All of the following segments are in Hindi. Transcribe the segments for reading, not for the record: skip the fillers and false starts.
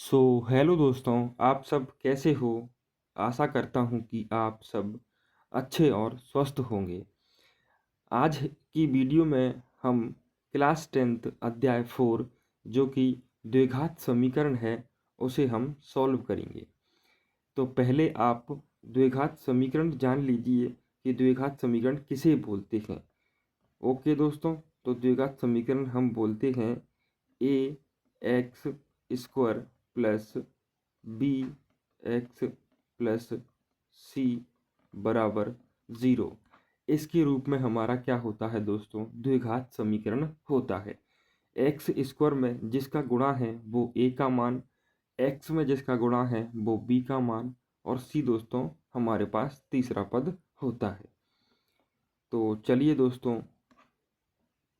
सो हेलो दोस्तों, आप सब कैसे हो? आशा करता हूँ कि आप सब अच्छे और स्वस्थ होंगे। आज की वीडियो में हम क्लास 10th अध्याय 4 जो कि द्विघात समीकरण है उसे हम सॉल्व करेंगे। तो पहले आप द्विघात समीकरण जान लीजिए कि द्विघात समीकरण किसे बोलते हैं। ओके दोस्तों, तो द्विघात समीकरण हम बोलते हैं A X square plus B X plus C बराबर ज़ीरो। इसके रूप में हमारा क्या होता है दोस्तों? द्विघात समीकरण होता है। एक्स स्क्वायर में जिसका गुणा है वो ए का मान, एक्स में जिसका गुणा है वो बी का मान, और सी दोस्तों हमारे पास तीसरा पद होता है। तो चलिए दोस्तों,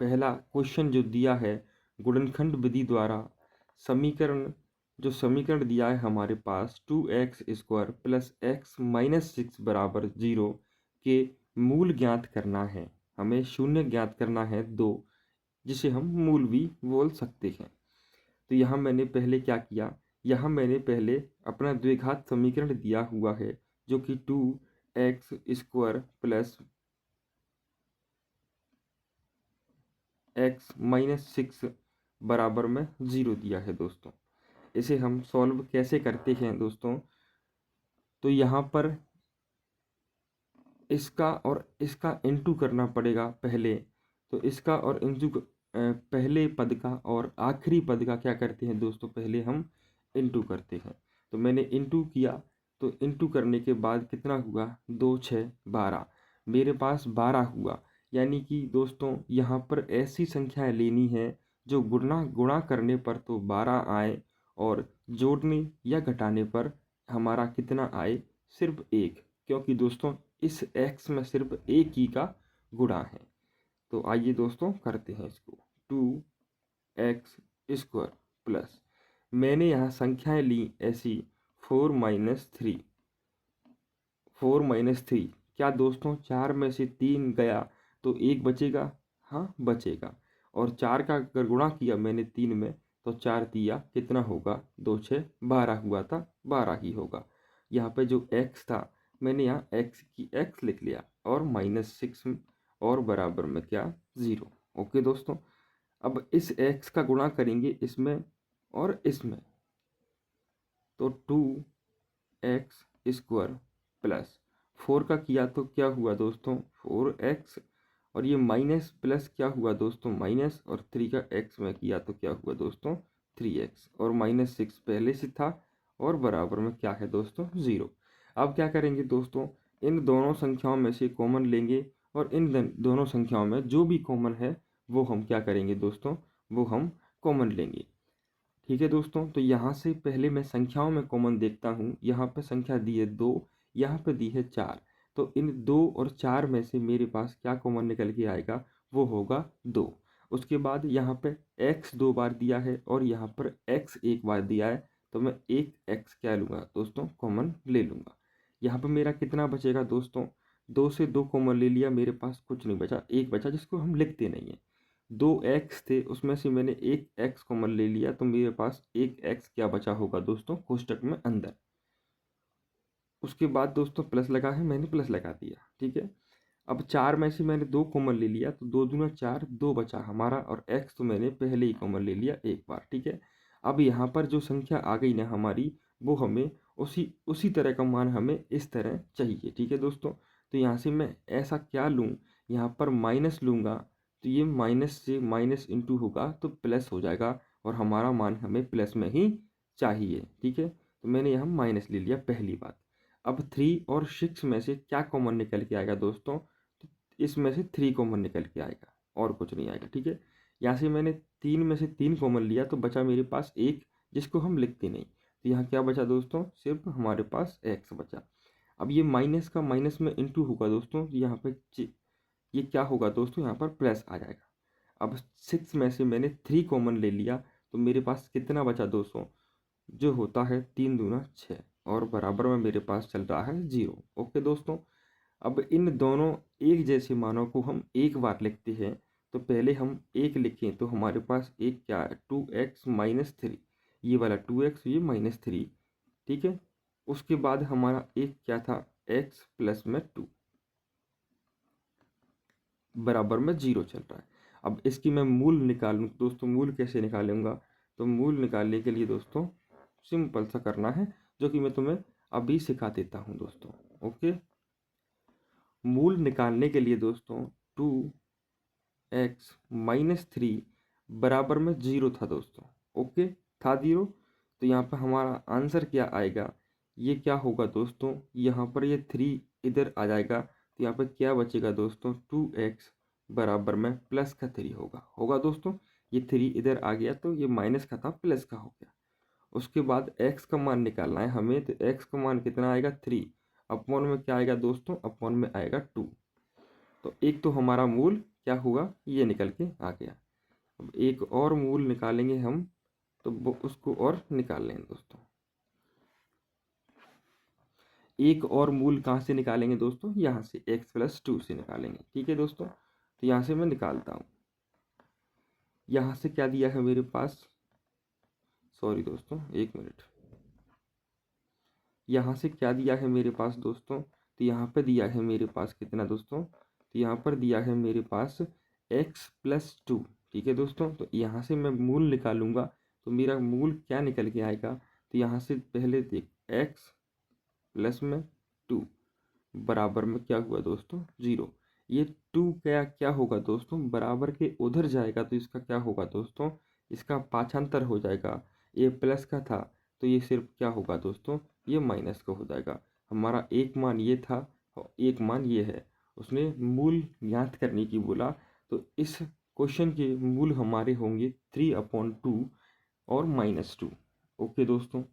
पहला क्वेश्चन जो दिया है गुणनखंड विधि द्वारा समीकरण दिया है हमारे पास 2x² प्लस एक्स माइनस 6 बराबर 0 के मूल ज्ञात करना है। हमें शून्य ज्ञात करना है 2, जिसे हम मूल भी बोल सकते हैं। तो यहाँ मैंने पहले क्या किया, यहाँ मैंने पहले अपना द्विघात समीकरण दिया हुआ है जो कि 2x² प्लस एक्स माइनस 6 बराबर में 0 दिया है दोस्तों। इसे हम सॉल्व कैसे करते हैं दोस्तों? तो यहाँ पर इसका और इसका इनटू करना पड़ेगा पहले। तो इसका और पहले पद का और आखिरी पद का क्या करते हैं दोस्तों? पहले हम इनटू करते हैं। तो मैंने इनटू किया, तो इनटू करने के बाद कितना हुआ? 2 6 12, मेरे पास 12 हुआ। यानी कि दोस्तों यहाँ पर ऐसी संख्याएं लेनी है जो गुणा करने पर तो 12 आए और जोड़ने या घटाने पर हमारा कितना आए? सिर्फ 1, क्योंकि दोस्तों इस x में सिर्फ एक ही का गुणा है। तो आइए दोस्तों करते हैं इसको। 2x² प्लस, मैंने यहाँ संख्याएं ली ऐसी 4 - 3। क्या दोस्तों 4 में से 3 गया तो 1 बचेगा? हाँ बचेगा। और 4 का अगर गुणा किया मैंने 3 में तो 4 दिया कितना होगा? 2 6 12 हुआ था, 12 ही होगा। यहाँ पे जो x था मैंने यहाँ x की x लिख लिया और -6 और बराबर में क्या? 0। ओके दोस्तों, अब इस x का गुणा करेंगे इसमें और इसमें। तो 2x² प्लस 4 का किया तो क्या हुआ दोस्तों? 4x, और ये माइनस प्लस क्या हुआ दोस्तों? माइनस, और 3 का x में किया तो क्या हुआ दोस्तों? 3x, और -6 पहले से था और बराबर में क्या है दोस्तों? 0। अब क्या करेंगे दोस्तों? इन दोनों संख्याओं में से कॉमन लेंगे और इन दोनों संख्याओं में जो भी कॉमन है वो हम क्या करेंगे दोस्तों? वो हम कॉमन लेंगे। ठीक है दोस्तों, तो यहाँ से पहले मैं संख्याओं में कॉमन देखता हूँ। यहाँ पे संख्या दी है 2, यहाँ पे दी है 4। तो इन 2 और 4 में से मेरे पास क्या कॉमन निकल के आएगा? वो होगा 2। उसके बाद यहाँ पे x 2 बार दिया है और यहाँ पर x 1 बार दिया है, तो मैं एक x क्या लूँगा दोस्तों? कॉमन ले लूँगा। यहाँ पर मेरा कितना बचेगा दोस्तों? 2 से 2 कॉमन ले लिया, मेरे पास कुछ नहीं बचा, एक बचा जिसको हम लिखते नहीं हैं। 2 x थे, उसमें से मैंने एक x कॉमन ले लिया, तो मेरे पास एक x क्या बचा होगा दोस्तों? कोष्टक में अंदर। उसके बाद दोस्तों प्लस लगा है, मैंने प्लस लगा दिया। ठीक है, अब 4 में से मैंने 2 कॉमन ले लिया, तो 2 दूना 4, 2 बचा हमारा, और x तो मैंने पहले ही कॉमन ले लिया एक बार। ठीक है, अब यहाँ पर जो संख्या आ गई ना हमारी, वो हमें उसी तरह का मान हमें इस तरह चाहिए। ठीक है दोस्तों, तो यहाँ से मैं ऐसा क्या लूँ? यहाँ पर माइनस लूँगा, तो ये माइनस से माइनस इंटू होगा तो प्लस हो जाएगा, और हमारा मान हमें प्लस में ही चाहिए। ठीक है, तो मैंने यहाँ माइनस ले लिया, पहली बात। अब 3 और 6 में से क्या कॉमन निकल के आएगा दोस्तों? तो इसमें से 3 कॉमन निकल के आएगा और कुछ नहीं आएगा। ठीक है, यहाँ से मैंने 3 में से 3 कॉमन लिया, तो बचा मेरे पास 1, जिसको हम लिखते नहीं। तो यहाँ क्या बचा दोस्तों? सिर्फ हमारे पास x बचा। अब ये माइनस का माइनस में इंटू होगा दोस्तों, तो यहाँ पे ये क्या होगा दोस्तों? यहाँ पर प्लस आ जाएगा। अब 6 में से मैंने 3 कॉमन ले लिया, तो मेरे पास कितना बचा दोस्तों? जो होता है 3 दूना 6, और बराबर में मेरे पास चल रहा है 0। ओके दोस्तों, अब इन दोनों एक जैसे मानों को हम एक बार लिखते हैं। तो पहले हम एक लिखें तो हमारे पास एक क्या है? 2x - 3। ये वाला 2x, ये -3, ठीक है। उसके बाद हमारा एक क्या था, x प्लस में 2 बराबर में 0 चल रहा है। अब इसकी मैं मूल निकालूँ दोस्तों, मूल कैसे निकालूंगा, तो मूल निकालने के लिए दोस्तों सिंपल सा करना है, जो कि मैं तुम्हें अभी सिखा देता हूँ दोस्तों। ओके, मूल निकालने के लिए दोस्तों 2x -3 बराबर में 0 था दोस्तों। ओके, था 0, तो यहाँ पर हमारा आंसर क्या आएगा, ये क्या होगा दोस्तों, यहाँ पर ये 3 इधर आ जाएगा, तो यहाँ पर क्या बचेगा दोस्तों, 2x बराबर में प्लस का 3 होगा दोस्तों। ये 3 इधर आ गया, तो ये माइनस का था, प्लस का हो गया। उसके बाद x का मान निकालना है हमें, तो x का मान कितना आएगा, 3 अपॉन में क्या आएगा दोस्तों, अपॉन में आएगा 2। तो एक तो हमारा मूल क्या हुआ, ये निकल के आ गया। अब एक और मूल निकालेंगे हम, तो वो उसको और निकाल लेंगे दोस्तों। एक और मूल कहाँ से निकालेंगे दोस्तों, यहाँ से x प्लस 2 से निकालेंगे, ठीक है दोस्तों। तो यहाँ से मैं निकालता हूँ, यहाँ से क्या दिया है मेरे पास, सॉरी दोस्तों एक मिनट, यहाँ से क्या दिया है मेरे पास दोस्तों, तो यहाँ पर दिया है मेरे पास कितना दोस्तों, तो यहाँ पर दिया है मेरे पास x प्लस 2, ठीक है दोस्तों। तो यहाँ से मैं मूल निकालूंगा, तो मेरा मूल क्या निकल के आएगा, तो यहाँ से पहले देख x प्लस में 2 बराबर में क्या हुआ दोस्तों, 0। ये 2 क्या क्या होगा दोस्तों, बराबर के उधर जाएगा, तो इसका क्या होगा दोस्तों, इसका पाछांतर हो जाएगा। ये प्लस का था, तो ये सिर्फ क्या होगा दोस्तों, ये माइनस का हो जाएगा। हमारा एक मान ये था और एक मान ये है। उसने मूल ज्ञात करने की बोला, तो इस क्वेश्चन के मूल हमारे होंगे 3/2 और -2। ओके दोस्तों,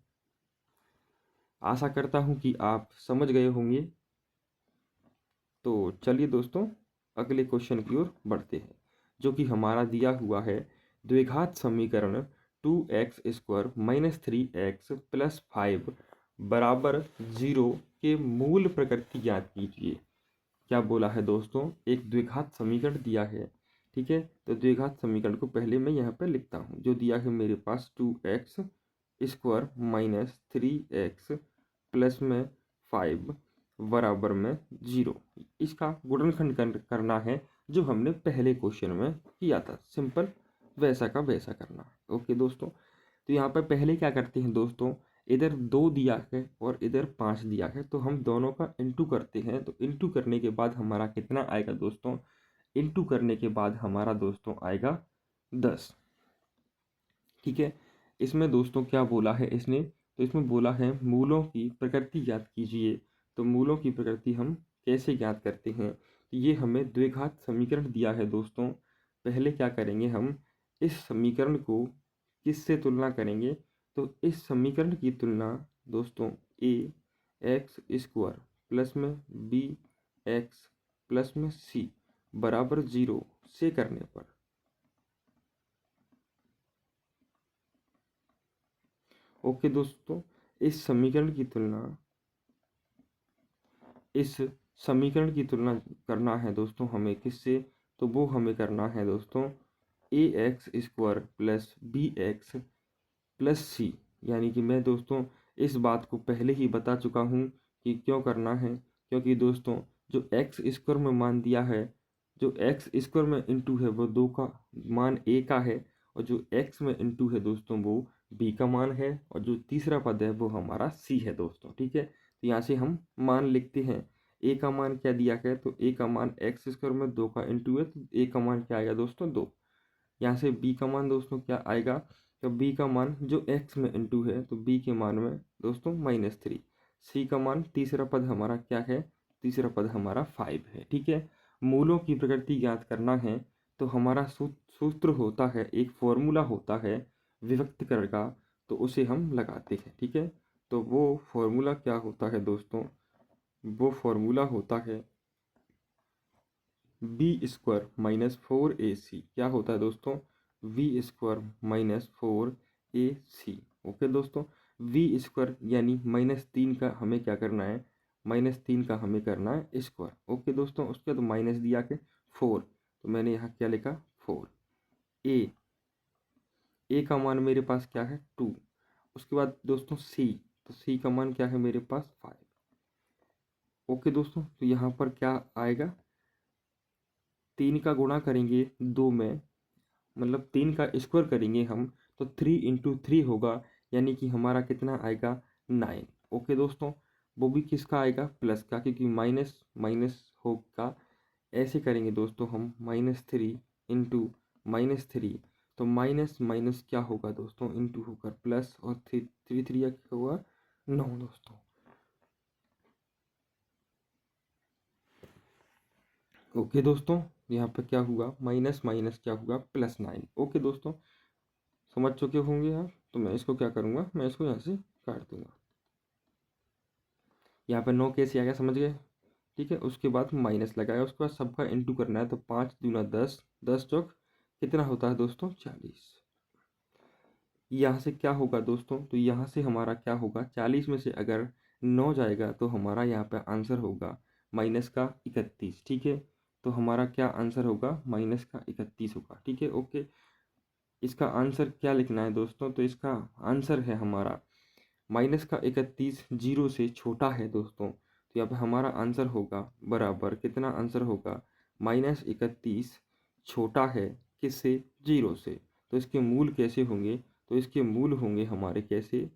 आशा करता हूँ कि आप समझ गए होंगे। तो चलिए दोस्तों अगले क्वेश्चन की ओर बढ़ते हैं, जो कि हमारा दिया हुआ है द्विघात समीकरण 2x² -3x + 5 बराबर 0 के मूल प्रकृति ज्ञात कीजिए। क्या बोला है दोस्तों, एक द्विघात समीकरण दिया है, ठीक है। तो द्विघात समीकरण को पहले मैं यहाँ पर लिखता हूँ, जो दिया है मेरे पास 2x² -3x + 5 बराबर में 0। इसका गुणनखंड करना है, जो हमने पहले क्वेश्चन में किया था, सिंपल वैसा का वैसा करना। ओके दोस्तों, तो यहाँ पर पहले क्या करते हैं दोस्तों, इधर 2 दिया है और इधर 5 दिया है, तो हम दोनों का इंटू करते हैं। तो इंटू करने के बाद हमारा कितना आएगा दोस्तों, इंटू करने के बाद हमारा दोस्तों आएगा 10, ठीक है। इसमें दोस्तों क्या बोला है इसने, तो इसमें बोला है मूलों की प्रकृति ज्ञात कीजिए। तो मूलों की प्रकृति हम कैसे ज्ञात करते हैं, तो ये हमें द्विघात समीकरण दिया है दोस्तों। पहले क्या करेंगे, हम इस समीकरण को किससे तुलना करेंगे, तो इस समीकरण की तुलना दोस्तों ax² प्लस में bx प्लस में c बराबर 0 से करने पर, ओके दोस्तों, इस समीकरण की तुलना इस समीकरण की तुलना करना है दोस्तों हमें किससे, तो वो हमें करना है दोस्तों ax² plus bx plus c। यानी कि मैं दोस्तों इस बात को पहले ही बता चुका हूँ कि क्यों करना है, क्योंकि दोस्तों जो x² में मान दिया है, जो x² में इंटू है वो 2 का मान a का है, और जो x में इंटू है दोस्तों वो b का मान है, और जो तीसरा पद है वो हमारा c है दोस्तों, ठीक है। तो यहाँ से हम मान लिखते हैं, a का मान क्या दिया गया, तो a का मान x² में 2 का इंटू है, तो a का मान क्या आएगा दोस्तों 2। यहाँ से b का मान दोस्तों क्या आएगा, तो b का मान जो x में इंटू है, तो b के मान में दोस्तों -3। c का मान तीसरा पद हमारा क्या है, तीसरा पद हमारा 5 है, ठीक है। मूलों की प्रकृति ज्ञात करना है, तो हमारा सूत्र होता है, एक फॉर्मूला होता है विभक्तकरण का, तो उसे हम लगाते हैं, ठीक है। तो वो फॉर्मूला क्या होता है दोस्तों, वो फॉर्मूला होता है b² -4ac। क्या होता है दोस्तों, v² -4ac। ओके दोस्तों, v² यानी -3 का हमें क्या करना है, -3 का हमें करना है स्क्वायर। ओके दोस्तों, उसके तो माइनस दिया के 4, तो मैंने यहाँ क्या लिखा 4। a का मान मेरे पास क्या है 2, उसके बाद दोस्तों सी, तो सी का मान क्या है मेरे पास 5। ओके दोस्तों, तो यहाँ पर क्या आएगा, 3 का गुणा करेंगे 2 में, मतलब 3 का स्क्वायर करेंगे हम, तो 3 इंटू 3 होगा, यानी कि हमारा कितना आएगा 9। ओके दोस्तों, वो भी किसका आएगा, प्लस का, क्योंकि माइनस माइनस होगा। ऐसे करेंगे दोस्तों हम, -3 इंटू -3, तो माइनस माइनस क्या होगा दोस्तों, इंटू होकर प्लस, और 3 3 क्या हुआ 9 दोस्तों। ओके दोस्तों, यहाँ पर क्या हुआ, माइनस माइनस क्या हुआ +9। ओके दोस्तों, समझ चुके होंगे आप। तो मैं इसको क्या करूँगा, मैं इसको यहाँ से काट दूंगा। यहाँ पर 9 कैसे आ गया समझ गए, ठीक है। उसके बाद माइनस लगाया, उसके बाद सबका इंटू करना है, तो 5 दूना 10, 10 चौक कितना होता है दोस्तों 40। यहाँ से क्या होगा दोस्तों, तो यहाँ से हमारा क्या होगा, 40 में से अगर 9 जाएगा तो हमारा यहाँ पे आंसर होगा -31, ठीक है। तो हमारा क्या आंसर होगा, -31 होगा, ठीक है। ओके, इसका आंसर क्या लिखना है दोस्तों, तो इसका आंसर है हमारा -31 जीरो से छोटा है दोस्तों। तो यहाँ पे हमारा आंसर होगा बराबर, कितना आंसर होगा, -31 छोटा है किससे, जीरो से। तो इसके मूल कैसे होंगे, तो इसके मूल होंगे हमारे कैसे,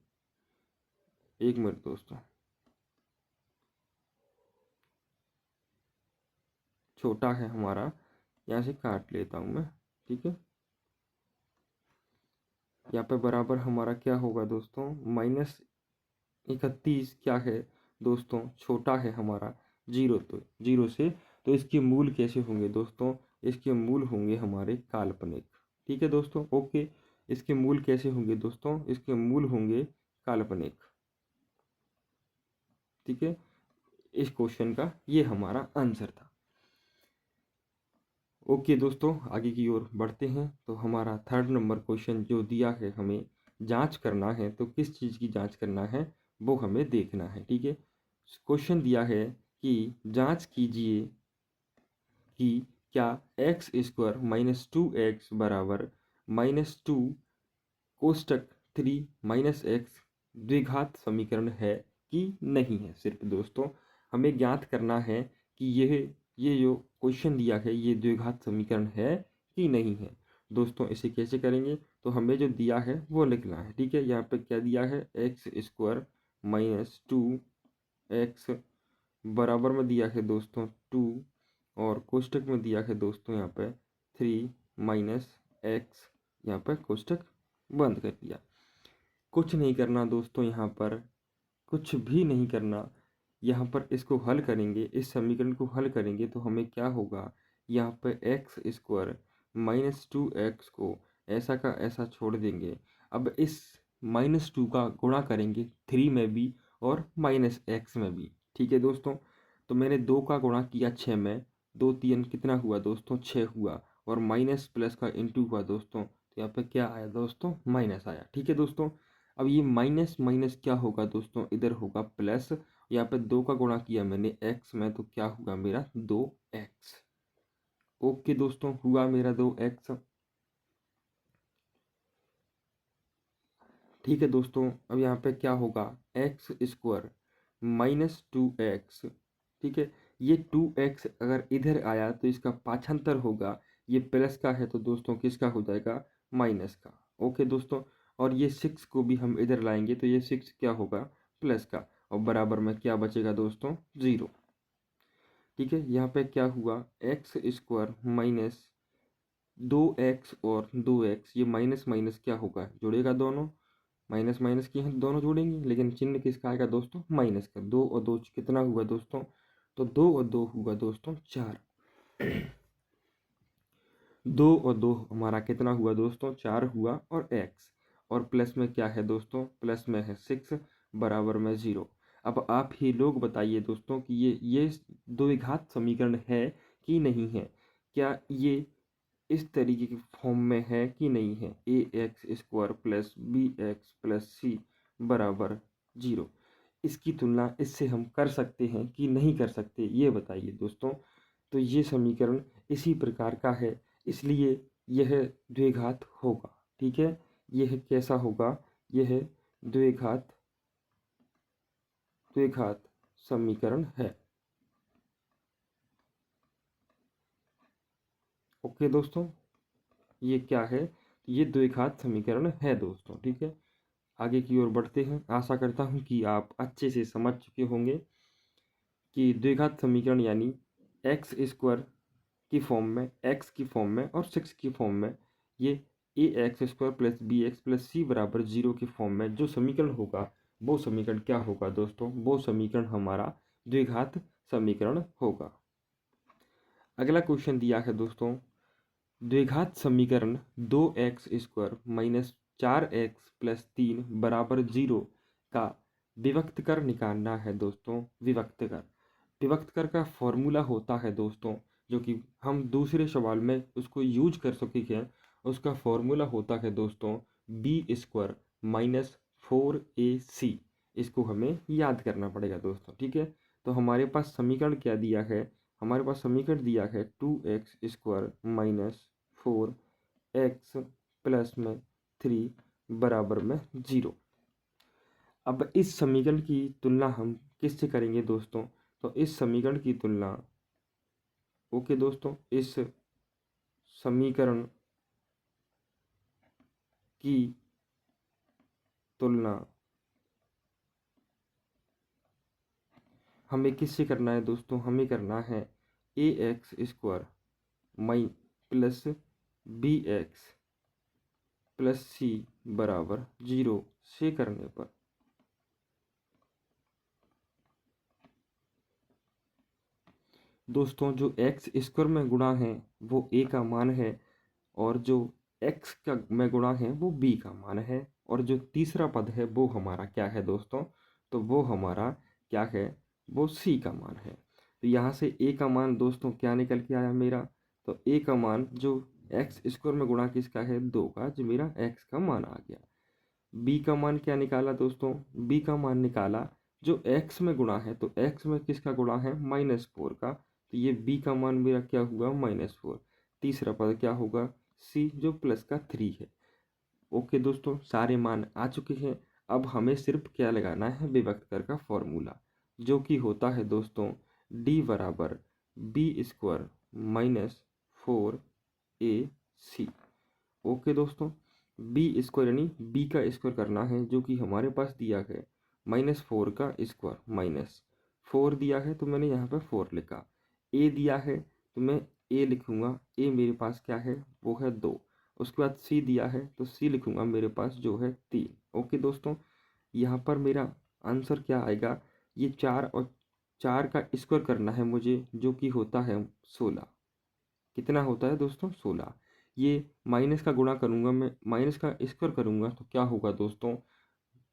1 मिनट दोस्तों, छोटा है हमारा, यहाँ से काट लेता हूँ मैं, ठीक है। यहाँ पे बराबर हमारा क्या होगा दोस्तों, -31 क्या है दोस्तों, छोटा है हमारा जीरो, तो जीरो से। तो इसके मूल कैसे होंगे दोस्तों, इसके मूल होंगे हमारे काल्पनिक, ठीक है दोस्तों। ओके, इसके मूल कैसे होंगे दोस्तों, इसके मूल होंगे काल्पनिक, ठीक है। इस क्वेश्चन का ये हमारा आंसर था। ओके दोस्तों, आगे की ओर बढ़ते हैं। तो हमारा 3rd नंबर क्वेश्चन जो दिया है, हमें जांच करना है, तो किस चीज़ की जांच करना है वो हमें देखना है, ठीक है। क्वेश्चन दिया है कि जांच कीजिए कि क्या x² - 2x बराबर -2 कोष्टक 3 - x द्विघात समीकरण है कि नहीं है। सिर्फ दोस्तों हमें ज्ञात करना है कि ये जो क्वेश्चन दिया है ये द्विघात समीकरण है कि नहीं है। दोस्तों इसे कैसे करेंगे, तो हमें जो दिया है वो लिखना है, ठीक है। यहाँ पे क्या दिया है, x² - 2x बराबर में दिया है दोस्तों 2, और कोष्टक में दिया है दोस्तों यहाँ पे 3 - x, यहाँ पर कोष्टक बंद कर दिया। कुछ नहीं करना दोस्तों, यहाँ पर कुछ भी नहीं करना। यहाँ पर इसको हल करेंगे, इस समीकरण को हल करेंगे, तो हमें क्या होगा, यहाँ पे x² - 2x को ऐसा का ऐसा छोड़ देंगे। अब इस -2 का गुणा करेंगे 3 में भी और -x में भी, ठीक है दोस्तों। तो मैंने 2 का गुणा किया 6 में, 2 3 कितना हुआ दोस्तों 6 हुआ, और माइनस प्लस का इंटू हुआ दोस्तों, तो यहाँ पे क्या आया दोस्तों, माइनस आया, ठीक है दोस्तों। अब ये माइनस माइनस क्या होगा दोस्तों, इधर होगा प्लस। यहाँ पे 2 का गुणा किया मैंने x में, तो क्या हुआ मेरा 2x। ओके दोस्तों, हुआ मेरा 2x, ठीक है दोस्तों। अब यहाँ पे क्या होगा, x² - 2x, ठीक है। ये 2x अगर इधर आया तो इसका पाछांतर होगा, ये प्लस का है तो दोस्तों किसका हो जाएगा, माइनस का। ओके दोस्तों, और ये 6 को भी हम इधर लाएंगे तो ये 6 क्या होगा, प्लस का, और बराबर में क्या बचेगा दोस्तों, 0, ठीक है। यहाँ पे क्या हुआ, x² - 2x और 2x, ये माइनस माइनस क्या होगा, जुड़ेगा दोनों, माइनस माइनस की हम दोनों जोड़ेंगे, लेकिन चिन्ह किसका आएगा दोस्तों, माइनस का। 2 और 2 कितना हुआ दोस्तों, तो 2 और 2 हुआ दोस्तों 4। 2 और 2 हमारा कितना हुआ दोस्तों, 4 हुआ, और x, और प्लस में क्या है दोस्तों, प्लस में है 6 बराबर में 0। अब आप ही लोग बताइए दोस्तों कि ये द्विघात समीकरण है कि नहीं है, क्या ये इस तरीके के फॉर्म में है कि नहीं है, ax² + bx + c बराबर 0। इसकी तुलना इससे हम कर सकते हैं कि नहीं कर सकते, ये बताइए दोस्तों। तो ये समीकरण इसी प्रकार का है, इसलिए यह द्विघात होगा, ठीक है। यह कैसा होगा, यह द्विघात समीकरण है। ओके दोस्तों, ये क्या है? ये द्विघात समीकरण है दोस्तों। ठीक है, आगे की ओर बढ़ते हैं। आशा करता हूँ कि आप अच्छे से समझ चुके होंगे कि द्विघात समीकरण यानी एक्स स्क्वायर की फॉर्म में, एक्स की फॉर्म में और 6 की फॉर्म में, ये A X square plus B X plus C बराबर 0 की फॉर्म में जो समीकरण होगा, वो समीकरण क्या होगा दोस्तों? वो समीकरण हमारा द्विघात समीकरण होगा। अगला क्वेश्चन दिया है दोस्तों, द्विघात समीकरण 2x² माइनस 4x प्लस 3 बराबर 0 का विभक्त कर निकालना है दोस्तों। विभक्त कर का फॉर्मूला होता है दोस्तों, जो कि हम दूसरे सवाल में उसको यूज कर सकेंगे। उसका फॉर्मूला होता है दोस्तों b² माइनस 4ac। इसको हमें याद करना पड़ेगा दोस्तों। ठीक है, तो हमारे पास समीकरण क्या दिया है? हमारे पास समीकरण दिया है 2x² माइनस 4x प्लस में 3 बराबर में 0। अब इस समीकरण की तुलना हम किससे करेंगे दोस्तों? तो इस समीकरण की तुलना, ओके दोस्तों, इस समीकरण की तुलना हमें किससे करना है दोस्तों? हमें करना है ax² माइ प्लस bx प्लस सी बराबर 0 से करने पर। दोस्तों, जो एक्स स्क्वायर में गुणा है वो a का मान है, और जो x का में गुणा है वो b का मान है, और जो तीसरा पद है वो हमारा क्या है दोस्तों? तो वो हमारा क्या है? वो c का मान है। तो यहाँ से a का मान दोस्तों क्या निकल के आया मेरा? तो a का मान जो एक्स स्क्वायर में गुणा किसका है? 2 का, जो मेरा x का मान आ गया। b का मान क्या निकाला दोस्तों? b का मान निकाला जो x में गुणा है, तो x में किसका गुणा है? -4 का, तो ये b का मान मेरा क्या हुआ? -4। तीसरा पद क्या होगा? c, जो प्लस का 3 है। ओके दोस्तों, सारे मान आ चुके हैं। अब हमें सिर्फ क्या लगाना है? विभक्त कर का फॉर्मूला, जो कि होता है दोस्तों d बराबर b² माइनस 4ac। ओके दोस्तों, b² यानी b का स्क्वायर करना है, जो कि हमारे पास दिया है -4 का स्क्वायर, -4 दिया है तो मैंने यहाँ पर 4 लिखा। a दिया है तो मैं a लिखूँगा, a मेरे पास क्या है? वो है 2। उसके बाद c दिया है तो c लिखूँगा, मेरे पास जो है 3। ओके दोस्तों, यहाँ पर मेरा आंसर क्या आएगा? ये 4 और 4 का स्क्वायर करना है मुझे, जो कि होता है 16। कितना होता है दोस्तों? 16। ये माइनस का गुणा करूँगा, मैं माइनस का स्क्वायर करूँगा तो क्या होगा दोस्तों?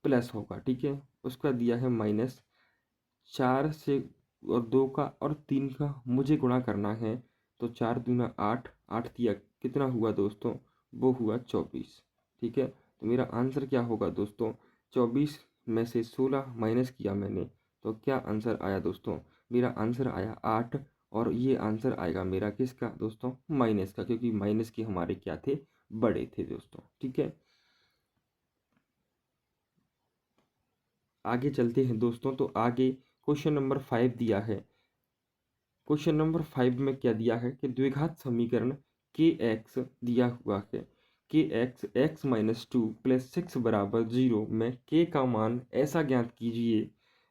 प्लस होगा। ठीक है, उसका दिया है -4 से, और 2 का और 3 का मुझे गुणा करना है, तो 4 दूना 8, 8 दिया कितना हुआ दोस्तों? वो हुआ 24। ठीक है, तो मेरा आंसर क्या होगा दोस्तों? 24 में से 16 माइनस किया मैंने, तो क्या आंसर आया दोस्तों? मेरा आंसर आया 8। और ये आंसर आएगा मेरा किसका दोस्तों? माइनस का, क्योंकि माइनस के हमारे क्या थे? बड़े थे दोस्तों। ठीक है, आगे चलते हैं दोस्तों। तो आगे क्वेश्चन नंबर 5 दिया है। क्वेश्चन नंबर 5 में क्या दिया है कि द्विघात समीकरण के एक्स दिया हुआ है। के एक्स एक्स माइनस 2 प्लस 6 बराबर 0 में के का मान ऐसा ज्ञात कीजिए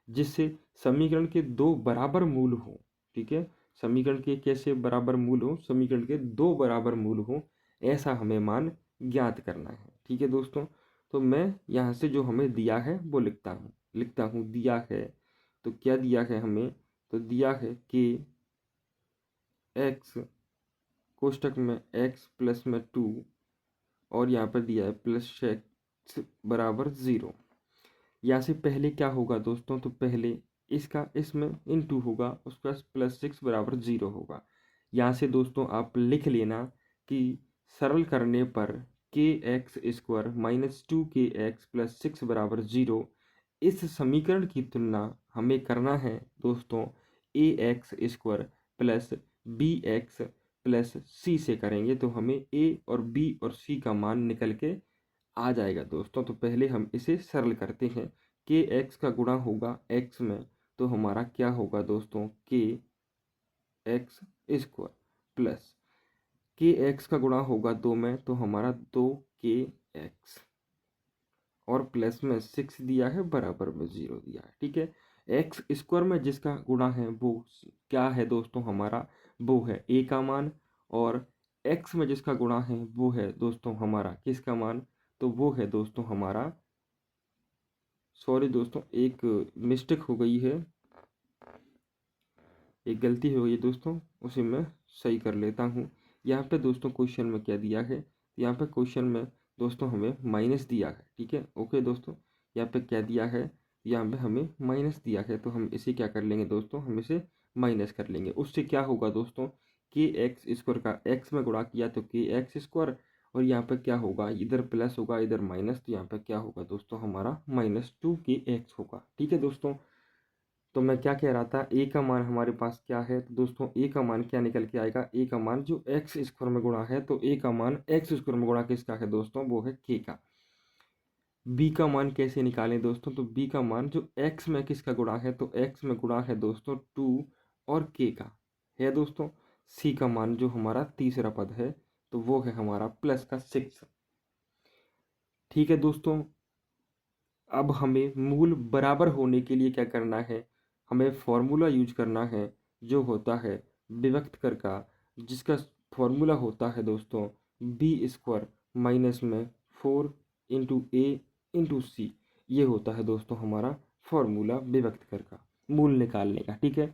जिससे समीकरण के दो बराबर मूल हो। ठीक है, समीकरण के कैसे बराबर मूल हो? समीकरण के दो बराबर मूल हो, ऐसा हमें मान ज्ञात करना है। ठीक है दोस्तों, तो मैं यहाँ से जो हमें दिया है वो लिखता हूँ दिया है। तो क्या दिया है हमें? तो दिया है कि एक्स कोष्टक में x प्लस में 2, और यहाँ पर दिया है प्लस x बराबर 0। यहाँ से पहले क्या होगा दोस्तों? तो पहले इसका इसमें इनटू होगा, उसका +6 बराबर 0 होगा। यहाँ से दोस्तों आप लिख लेना कि सरल करने पर kx² माइनस 2kx प्लस 6 बराबर 0, इस समीकरण की तुलना हमें करना है दोस्तों ax² plus bx plus c से करेंगे, तो हमें a और b और c का मान निकल के आ जाएगा दोस्तों। तो पहले हम इसे सरल करते हैं। के एक्स का गुणा होगा एक्स में, तो हमारा क्या होगा दोस्तों, के एक्स स्क्वायर प्लस के एक्स का गुणा होगा 2 में, तो हमारा 2 के एक्स और प्लस में 6 दिया है, बराबर में 0 दिया है। ठीक है, एक्स स्क्वायर में जिसका गुणा है वो क्या है दोस्तों, हमारा वो है ए का मान, और एक्स में जिसका गुणा है वो है दोस्तों हमारा किसका मान, तो वो है दोस्तों हमारा, सॉरी दोस्तों एक मिस्टेक हो गई है, एक गलती हो गई है दोस्तों, उसे मैं सही कर लेता हूँ। यहाँ पे दोस्तों क्वेश्चन में क्या दिया है, यहाँ पे क्वेश्चन में दोस्तों हमें माइनस दिया है। ठीक है, ओके दोस्तों, यहाँ पे क्या दिया है, यहाँ पे हमें माइनस दिया है, तो हम इसे क्या कर लेंगे दोस्तों, हम इसे माइनस कर लेंगे। उससे क्या होगा दोस्तों, के एक्स स्क्वायर का एक्स में गुणा किया तो के एक्स स्क्वायर, और यहाँ पे क्या होगा, इधर प्लस होगा इधर माइनस, तो यहाँ पे क्या होगा दोस्तों हमारा -2 के एक्स होगा। ठीक है दोस्तों, तो मैं क्या कह रहा था, ए का मान हमारे पास क्या है, तो दोस्तों ए का मान क्या निकल के आएगा, ए का मान जो एक्स स्क्वायर में गुणा है, तो ए का मान एक्स स्क्वायर में गुणा किसका है दोस्तों, वो है के का। बी का मान कैसे निकालें दोस्तों, तो बी का मान जो एक्स में किसका गुणा है, तो एक्स में गुणा है दोस्तों 2 और के का है दोस्तों। सी का मान जो हमारा तीसरा पद है, तो वो है हमारा प्लस का 6। ठीक है दोस्तों, अब हमें मूल बराबर होने के लिए क्या करना है, हमें फॉर्मूला यूज करना है, जो होता है विभक्त कर का, जिसका फॉर्मूला होता है दोस्तों बी स्क्वायर माइनस में 4 इंटू ए इंटू सी। ये होता है दोस्तों हमारा फॉर्मूला विभक्त कर का, मूल निकालने का। ठीक है,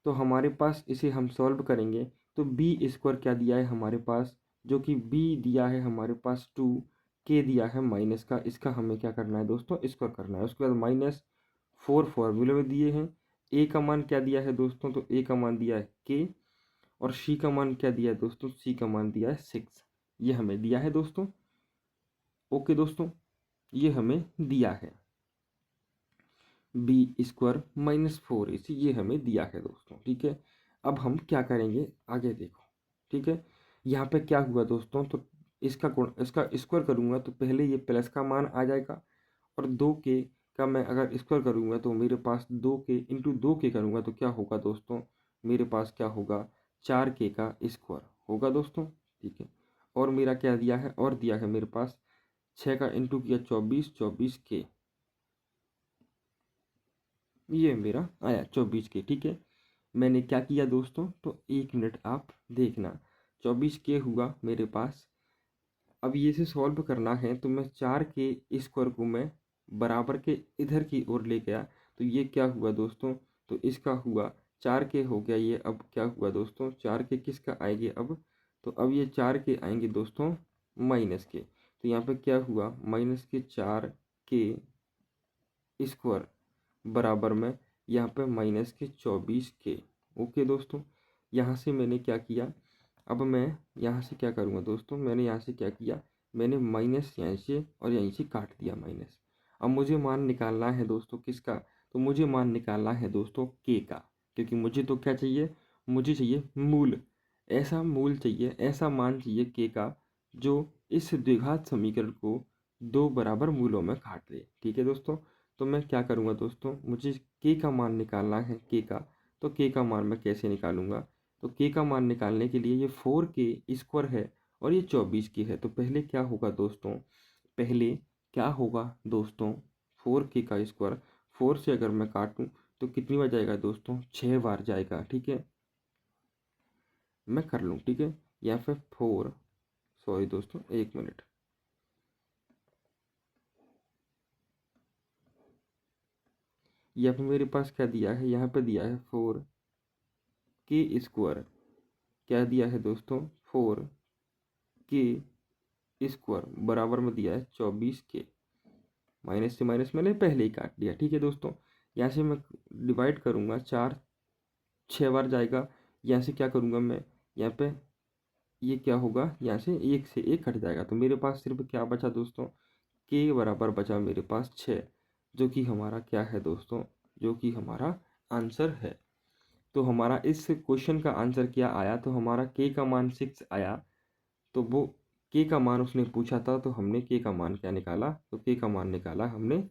तो हमारे पास इसे हम सॉल्व करेंगे, तो बी स्क्वायर क्या दिया है हमारे पास, जो कि बी दिया है हमारे पास 2, के दिया है माइनस का, इसका हमें क्या करना है दोस्तों, स्क्वायर करना है। उसके बाद -4 फॉर्मूले में दिए हैं। ए का मान क्या दिया है दोस्तों, तो ए का मान दिया है के, और सी का मान क्या दिया है दोस्तों, सी का मान दिया है 6। ये हमें दिया है दोस्तों, ओके दोस्तों, ये हमें दिया है बी स्क्वायर -4ac, ये हमें दिया है दोस्तों। ठीक है, अब हम क्या करेंगे आगे देखो। ठीक है, यहाँ पे क्या हुआ दोस्तों, तो इसका स्क्वायर करूँगा तो पहले ये प्लस का मान आ जाएगा, और 2 के का मैं अगर स्क्वायर करूँगा तो मेरे पास 2 के इंटू 2 के करूँगा तो क्या होगा दोस्तों, मेरे पास क्या होगा, 4 के का स्क्वायर होगा दोस्तों। ठीक है, और मेरा क्या दिया है, और दिया है मेरे पास 6 का इंटू किया 24 ये मेरा आया 24 के। ठीक है, मैंने क्या किया दोस्तों, तो 1 मिनट आप देखना, 24 के हुआ मेरे पास। अब ये से सॉल्व करना है, तो मैं 4 के स्क्वायर को मैं बराबर के इधर की ओर ले गया, तो ये क्या हुआ दोस्तों, तो इसका हुआ 4 के हो गया ये। अब क्या हुआ दोस्तों, 4 के किसका आएंगे अब, तो अब ये 4 के आएंगे दोस्तों माइनस के, तो यहाँ पे क्या हुआ, -4 के स्क्वायर बराबर में यहाँ पे -24 के। ओके दोस्तों, यहाँ से मैंने क्या किया, अब मैं यहाँ से क्या करूँगा दोस्तों, मैंने यहाँ से क्या किया, मैंने माइनस यहाँ से और यहीं से काट दिया माइनस। अब मुझे मान निकालना है दोस्तों किसका, तो मुझे मान निकालना है दोस्तों के का, क्योंकि मुझे तो क्या चाहिए, मुझे चाहिए मूल, ऐसा मूल चाहिए, ऐसा मान चाहिए के का जो इस द्विघात समीकरण को 2 बराबर मूलों में काट दे। ठीक है दोस्तों, तो मैं क्या करूँगा दोस्तों, मुझे के का मान निकालना है के का, तो के का मान मैं कैसे निकालूंगा, तो के का मान निकालने के लिए ये 4 के स्क्वायर है और ये 24 के है, तो पहले क्या होगा दोस्तों, पहले क्या होगा दोस्तों, 4 के का स्क्वायर 4 से अगर मैं काटूं तो कितनी बार जाएगा दोस्तों, 6 बार जाएगा। ठीक है, मैं कर लूँ। ठीक है, या फिर 4, सॉरी दोस्तों 1 मिनट, यहाँ पे मेरे पास क्या दिया है, यहाँ पे दिया है 4 के स्क्वायर, क्या दिया है दोस्तों, 4 के स्क्वायर बराबर में दिया है 24 के, माइनस से माइनस मैंने पहले ही काट दिया। ठीक है दोस्तों, यहाँ से मैं डिवाइड करूँगा, 4 6 बार जाएगा, यहाँ से क्या करूँगा मैं, यहाँ पे ये क्या होगा, यहाँ से 1 कट जाएगा, तो मेरे पास सिर्फ क्या बचा दोस्तों, के बराबर बचा मेरे पास 6, जो कि हमारा क्या है दोस्तों, जो कि हमारा आंसर है। तो हमारा इस क्वेश्चन का आंसर क्या आया, तो हमारा के का मान 6 आया, तो वो के का मान उसने पूछा था, तो हमने के का मान क्या निकाला, तो के का मान निकाला हमने।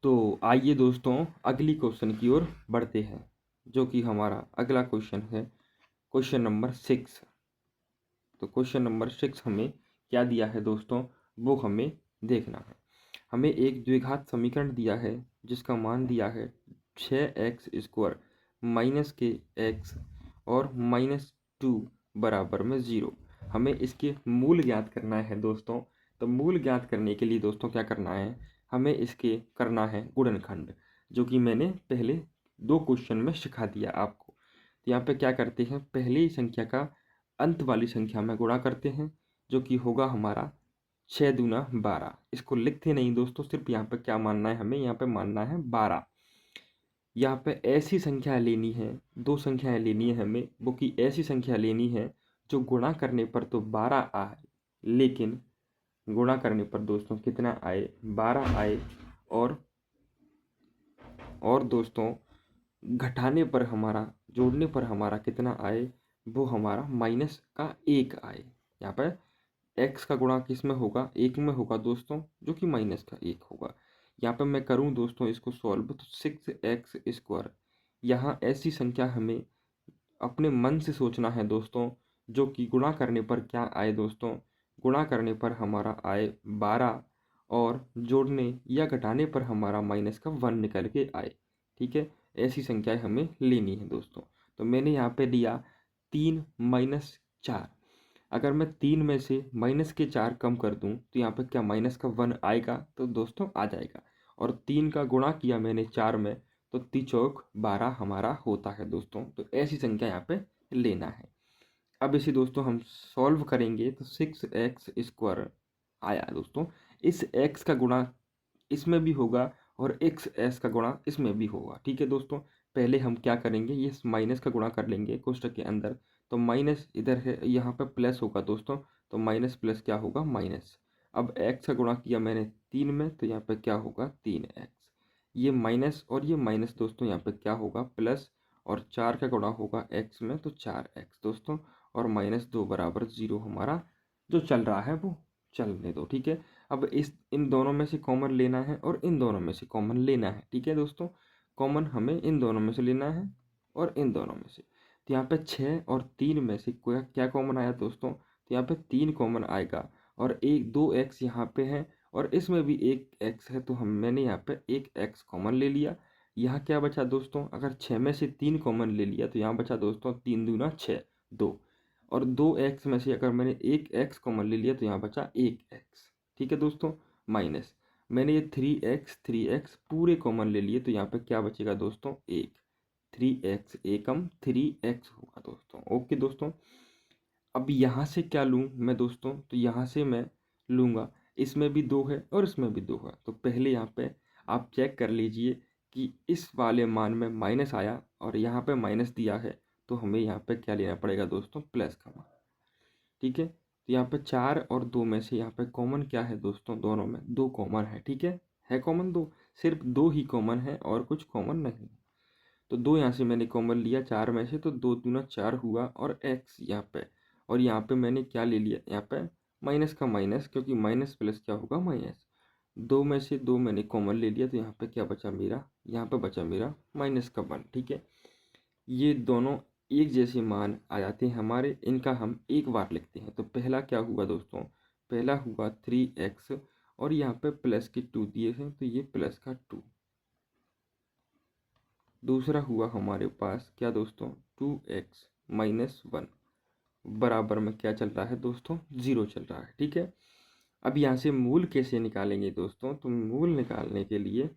तो आइए दोस्तों अगली क्वेश्चन की ओर बढ़ते हैं, जो कि हमारा अगला क्वेश्चन है क्वेश्चन नंबर 6। तो क्वेश्चन नंबर 6 हमें क्या दिया है दोस्तों, वो हमें देखना है। हमें एक द्विघात समीकरण दिया है जिसका मान दिया है 6x² माइनस के एक्स और -2 बराबर में 0। हमें इसके मूल ज्ञात करना है दोस्तों। तो मूल ज्ञात करने के लिए दोस्तों क्या करना है, हमें इसके करना है गुणनखंड, जो कि मैंने पहले 2 क्वेश्चन में सिखा दिया आपको। तो यहाँ पे क्या करते हैं, पहली संख्या का अंत वाली संख्या में गुणा करते हैं, जो कि होगा हमारा 6 दूना 12। इसको लिखते नहीं दोस्तों, सिर्फ यहाँ पे क्या मानना है, हमें यहाँ पे मानना है 12। यहाँ पे ऐसी संख्या लेनी है, 2 संख्याएं लेनी है हमें, वो कि ऐसी संख्या लेनी है जो गुणा करने पर तो 12 आए, लेकिन गुणा करने पर दोस्तों कितना आए, 12 आए। और दोस्तों घटाने पर हमारा, जोड़ने पर हमारा कितना आए, वो हमारा -1 आए। यहाँ पर एक्स का गुणा किस में होगा, 1 में होगा दोस्तों, जो कि -1 होगा। यहाँ पर मैं करूँ दोस्तों इसको सॉल्व, तो 6x²। यहाँ ऐसी संख्या हमें अपने मन से सोचना है दोस्तों, जो कि गुणा करने पर क्या आए दोस्तों, गुणा करने पर हमारा आए 12, और जोड़ने या घटाने पर हमारा -1 निकल के आए। ठीक है, ऐसी संख्याएं हमें लेनी है दोस्तों। तो मैंने यहाँ पे लिया 3 - 4। अगर मैं 3 में से -4 कम कर दूं, तो यहाँ पे क्या -1 आएगा, तो दोस्तों आ जाएगा। और 3 का गुणा किया मैंने 4 में, तो 3 चौक 12 हमारा होता है दोस्तों। तो ऐसी संख्या यहाँ पे लेना है। अब इसे दोस्तों हम सॉल्व करेंगे, तो 6x² आया दोस्तों। इस x का गुणा इसमें भी होगा और XS का गुणा इसमें भी होगा। ठीक है दोस्तों, पहले हम क्या करेंगे, ये माइनस का गुणा कर लेंगे कोष्ठक के अंदर। तो माइनस इधर है, यहाँ पे प्लस होगा दोस्तों, तो माइनस प्लस क्या होगा, माइनस। अब x का गुणा किया मैंने 3 में, तो यहाँ पे क्या होगा, 3x। ये माइनस और ये माइनस दोस्तों, यहाँ पे क्या होगा, प्लस। और 4 का गुणा होगा x में, तो 4x दोस्तों। और -2 बराबर 0 हमारा जो चल रहा है वो चलने दो। ठीक है, अब इस इन दोनों में से कॉमन लेना है और इन दोनों में से कॉमन लेना है। ठीक है दोस्तों, कॉमन हमें इन दोनों में से लेना है और इन दोनों में से। तो यहाँ पे 6 और 3 में से क्या कॉमन आया दोस्तों, तो यहाँ पे 3 कॉमन आएगा। और 2x यहाँ पे है और इसमें भी 1x है, तो मैंने यहाँ पे 1x कॉमन ले लिया। यहाँ क्या बचा दोस्तों, अगर 6 में से 3 कॉमन ले लिया, तो यहाँ बचा दोस्तों 3 दूना 6, 2। और 2x में से अगर मैंने 1x कॉमन ले लिया, तो यहाँ बचा 1x। ठीक है दोस्तों, माइनस मैंने ये 3x पूरे कॉमन ले लिए, तो यहाँ पे क्या बचेगा दोस्तों, 1। 3x एकम 3x होगा दोस्तों। ओके दोस्तों, अब यहाँ से क्या लूँ मैं दोस्तों, तो यहाँ से मैं लूँगा, इसमें भी 2 है और इसमें भी 2 है। तो पहले यहाँ पे आप चेक कर लीजिए कि इस वाले मान में माइनस आया और यहाँ पे माइनस दिया है, तो हमें यहाँ पे क्या लेना पड़ेगा दोस्तों, प्लस का मान। ठीक है, तो यहाँ पे 4 और 2 में से यहाँ पे कॉमन क्या है दोस्तों, दोनों में 2 कॉमन है। ठीक है कॉमन 2, सिर्फ 2 ही कॉमन है और कुछ कॉमन नहीं। तो 2 यहाँ से मैंने कॉमन लिया 4 में से, तो 2 दूना 4 हुआ और x यहाँ पे। और यहाँ पे मैंने क्या ले लिया, यहाँ पे माइनस का माइनस, क्योंकि माइनस प्लस क्या होगा, माइनस। 2 में से 2 मैंने कॉमन ले लिया, तो यहाँ पे क्या बचा मेरा, यहाँ पे बचा मेरा -1। ठीक है, ये दोनों एक जैसे मान आ जाते हैं हमारे, इनका हम एक बार लिखते हैं। तो पहला क्या हुआ दोस्तों, पहला हुआ 3x और यहाँ पे प्लस के 2 दिए हैं, तो ये प्लस का 2। दूसरा हुआ हमारे पास क्या दोस्तों, 2x -1 बराबर में क्या चल रहा है दोस्तों, 0 चल रहा है। ठीक है, अब यहाँ से मूल कैसे निकालेंगे दोस्तों, तो मूल निकालने के लिए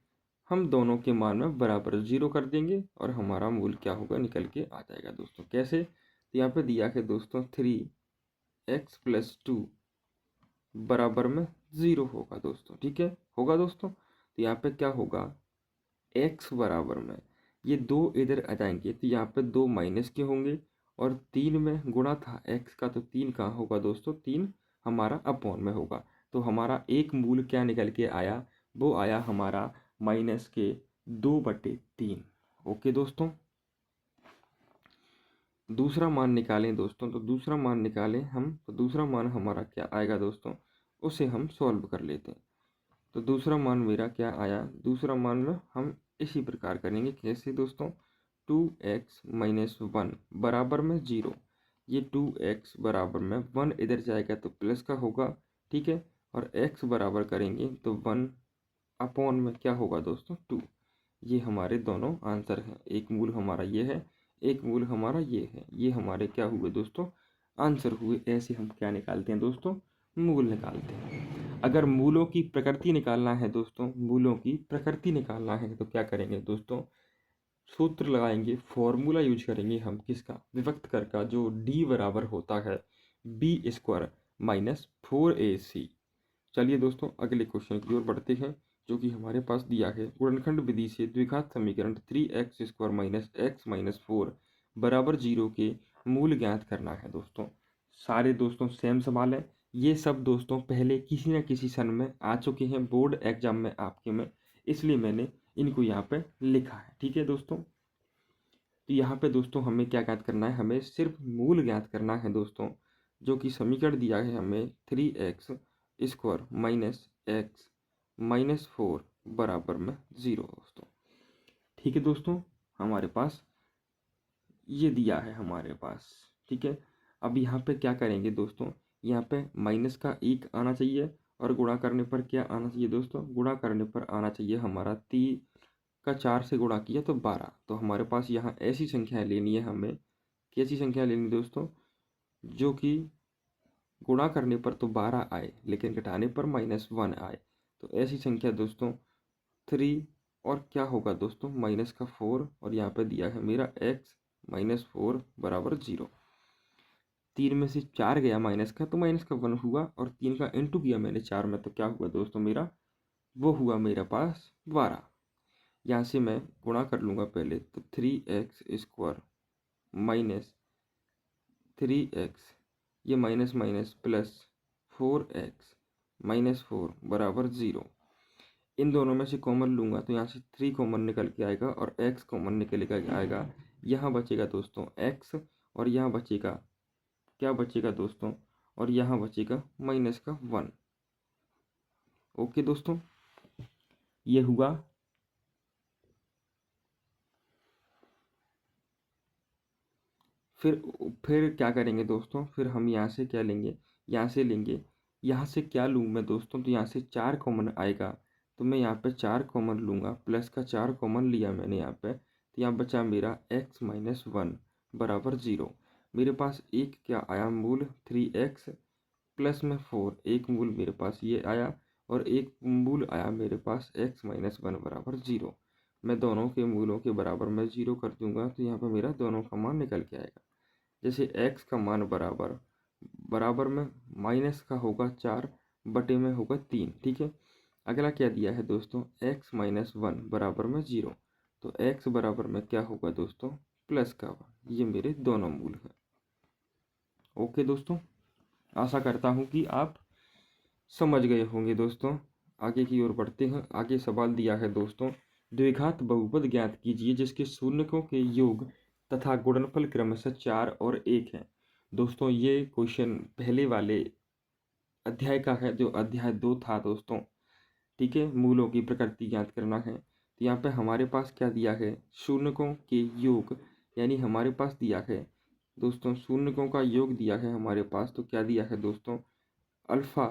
हम दोनों के मान में बराबर 0 कर देंगे और हमारा मूल क्या होगा, निकल के आ जाएगा दोस्तों। कैसे, तो यहाँ पे दिया है दोस्तों 3x + 2 बराबर में 0 होगा दोस्तों। ठीक है, होगा दोस्तों। तो यहाँ पे क्या होगा, x बराबर में ये 2 इधर आ जाएंगे, तो यहाँ पे 2 माइनस के होंगे और 3 में गुणा था x का, तो 3 कहाँ होगा दोस्तों, 3 हमारा अपॉन में होगा। तो हमारा एक मूल क्या निकल के आया, वो आया हमारा -2/3। ओके दोस्तों, दूसरा मान निकालें दोस्तों, तो दूसरा मान निकालें हम, तो दूसरा मान हमारा क्या आएगा दोस्तों, उसे हम सॉल्व कर लेते हैं। तो दूसरा मान मेरा क्या आया, दूसरा मान में हम इसी प्रकार करेंगे। कैसे दोस्तों, 2x - 1 बराबर में 0। ये 2x बराबर में 1 इधर जाएगा तो प्लस का होगा, ठीक है। और x बराबर करेंगे तो 1 अपॉन में क्या होगा दोस्तों, 2। ये हमारे दोनों आंसर हैं। एक मूल हमारा ये है, एक मूल हमारा ये है। ये हमारे क्या हुए दोस्तों, आंसर हुए। ऐसे हम क्या निकालते हैं दोस्तों, मूल निकालते हैं। अगर मूलों की प्रकृति निकालना है दोस्तों, मूलों की प्रकृति निकालना है तो क्या करेंगे दोस्तों, सूत्र लगाएंगे, फॉर्मूला यूज करेंगे हम किसका, विभक्त कर का, जो d बराबर होता है b² - 4ac। चलिए दोस्तों अगले क्वेश्चन की ओर बढ़ते हैं, जो कि हमारे पास दिया है। गुणनखंड विधि से द्विघात समीकरण 3x² - x - 4 बराबर 0 के मूल ज्ञात करना है दोस्तों। सारे दोस्तों सेम सवाल है। ये सब दोस्तों पहले किसी न किसी सन में आ चुके हैं बोर्ड एग्जाम में आपके में, इसलिए मैंने इनको यहाँ पे लिखा है, ठीक है दोस्तों। तो यहाँ पे दोस्तों हमें क्या ज्ञात करना है, हमें सिर्फ मूल ज्ञात करना है दोस्तों, जो कि समीकरण दिया है हमें 3x² - x - 4 बराबर में 0 दोस्तों, ठीक है दोस्तों। हमारे पास ये दिया है हमारे पास, ठीक है। अब यहाँ पे क्या करेंगे दोस्तों, यहाँ पे माइनस का 1 आना चाहिए, और गुणा करने पर क्या आना चाहिए दोस्तों, गुणा करने पर आना चाहिए हमारा 3 का 4 से गुणा किया तो 12। तो हमारे पास यहाँ ऐसी संख्याएं लेनी है हमें, कैसी संख्या लेनी दोस्तों, जो कि गुणा करने पर तो 12 आए लेकिन घटाने पर -1 आए। तो ऐसी संख्या दोस्तों 3, और क्या होगा दोस्तों, माइनस का 4, और यहाँ पे दिया है मेरा x - 4 बराबर 0। 3 में से 4 गया माइनस का तो माइनस का 1 हुआ, और 3 का इंटू किया मैंने 4 में तो क्या हुआ दोस्तों मेरा, वो हुआ मेरे पास 12। यहाँ से मैं गुणा कर लूँगा पहले, तो 3x² - 3x, ये माइनस माइनस प्लस 4x - 4 बराबर 0। इन दोनों में से कॉमन लूँगा तो यहाँ से 3 कॉमन निकल के आएगा और x कॉमन निकल के आएगा। यहाँ बचेगा दोस्तों x, और यहाँ बचेगा, क्या बचेगा दोस्तों, और यहाँ बचेगा माइनस का 1। ओके दोस्तों, ये हुआ। फिर क्या करेंगे दोस्तों, फिर हम यहाँ से क्या लेंगे, यहाँ से लेंगे, यहाँ से क्या लूँ मैं दोस्तों, तो यहाँ से 4 कॉमन आएगा, तो मैं यहाँ पे 4 कॉमन लूँगा, प्लस का 4 कॉमन लिया मैंने यहाँ पे, तो यहाँ बचा मेरा x - 1 बराबर 0। मेरे पास एक क्या आया मूल, 3x प्लस में 4, एक मूल मेरे पास ये आया, और एक मूल आया मेरे पास x - 1 बराबर 0। मैं दोनों के मूलों के बराबर में 0 कर दूंगा, तो यहाँ पर मेरा दोनों का मान निकल के आएगा। जैसे x का मान बराबर बराबर में माइनस का होगा 4 बटे में होगा 3, ठीक है। अगला क्या दिया है दोस्तों, x - 1 बराबर में 0, तो x बराबर में क्या होगा दोस्तों, प्लस का 1। ये मेरे दोनों मूल हैं। ओके दोस्तों, आशा करता हूँ कि आप समझ गए होंगे दोस्तों। आगे की ओर बढ़ते हैं। आगे सवाल दिया है दोस्तों, द्विघात बहुपद ज्ञात कीजिए जिसके शून्यकों के योग तथा गुणनफल क्रमशः 4 और 1 है। दोस्तों ये क्वेश्चन पहले वाले अध्याय का है, जो अध्याय 2 था दोस्तों, ठीक है। मूलों की प्रकृति ज्ञात करना है। तो यहाँ पे हमारे पास क्या दिया है, शून्यकों के योग, यानी हमारे पास दिया है दोस्तों शून्यकों का योग दिया है हमारे पास। तो क्या दिया है दोस्तों, अल्फ़ा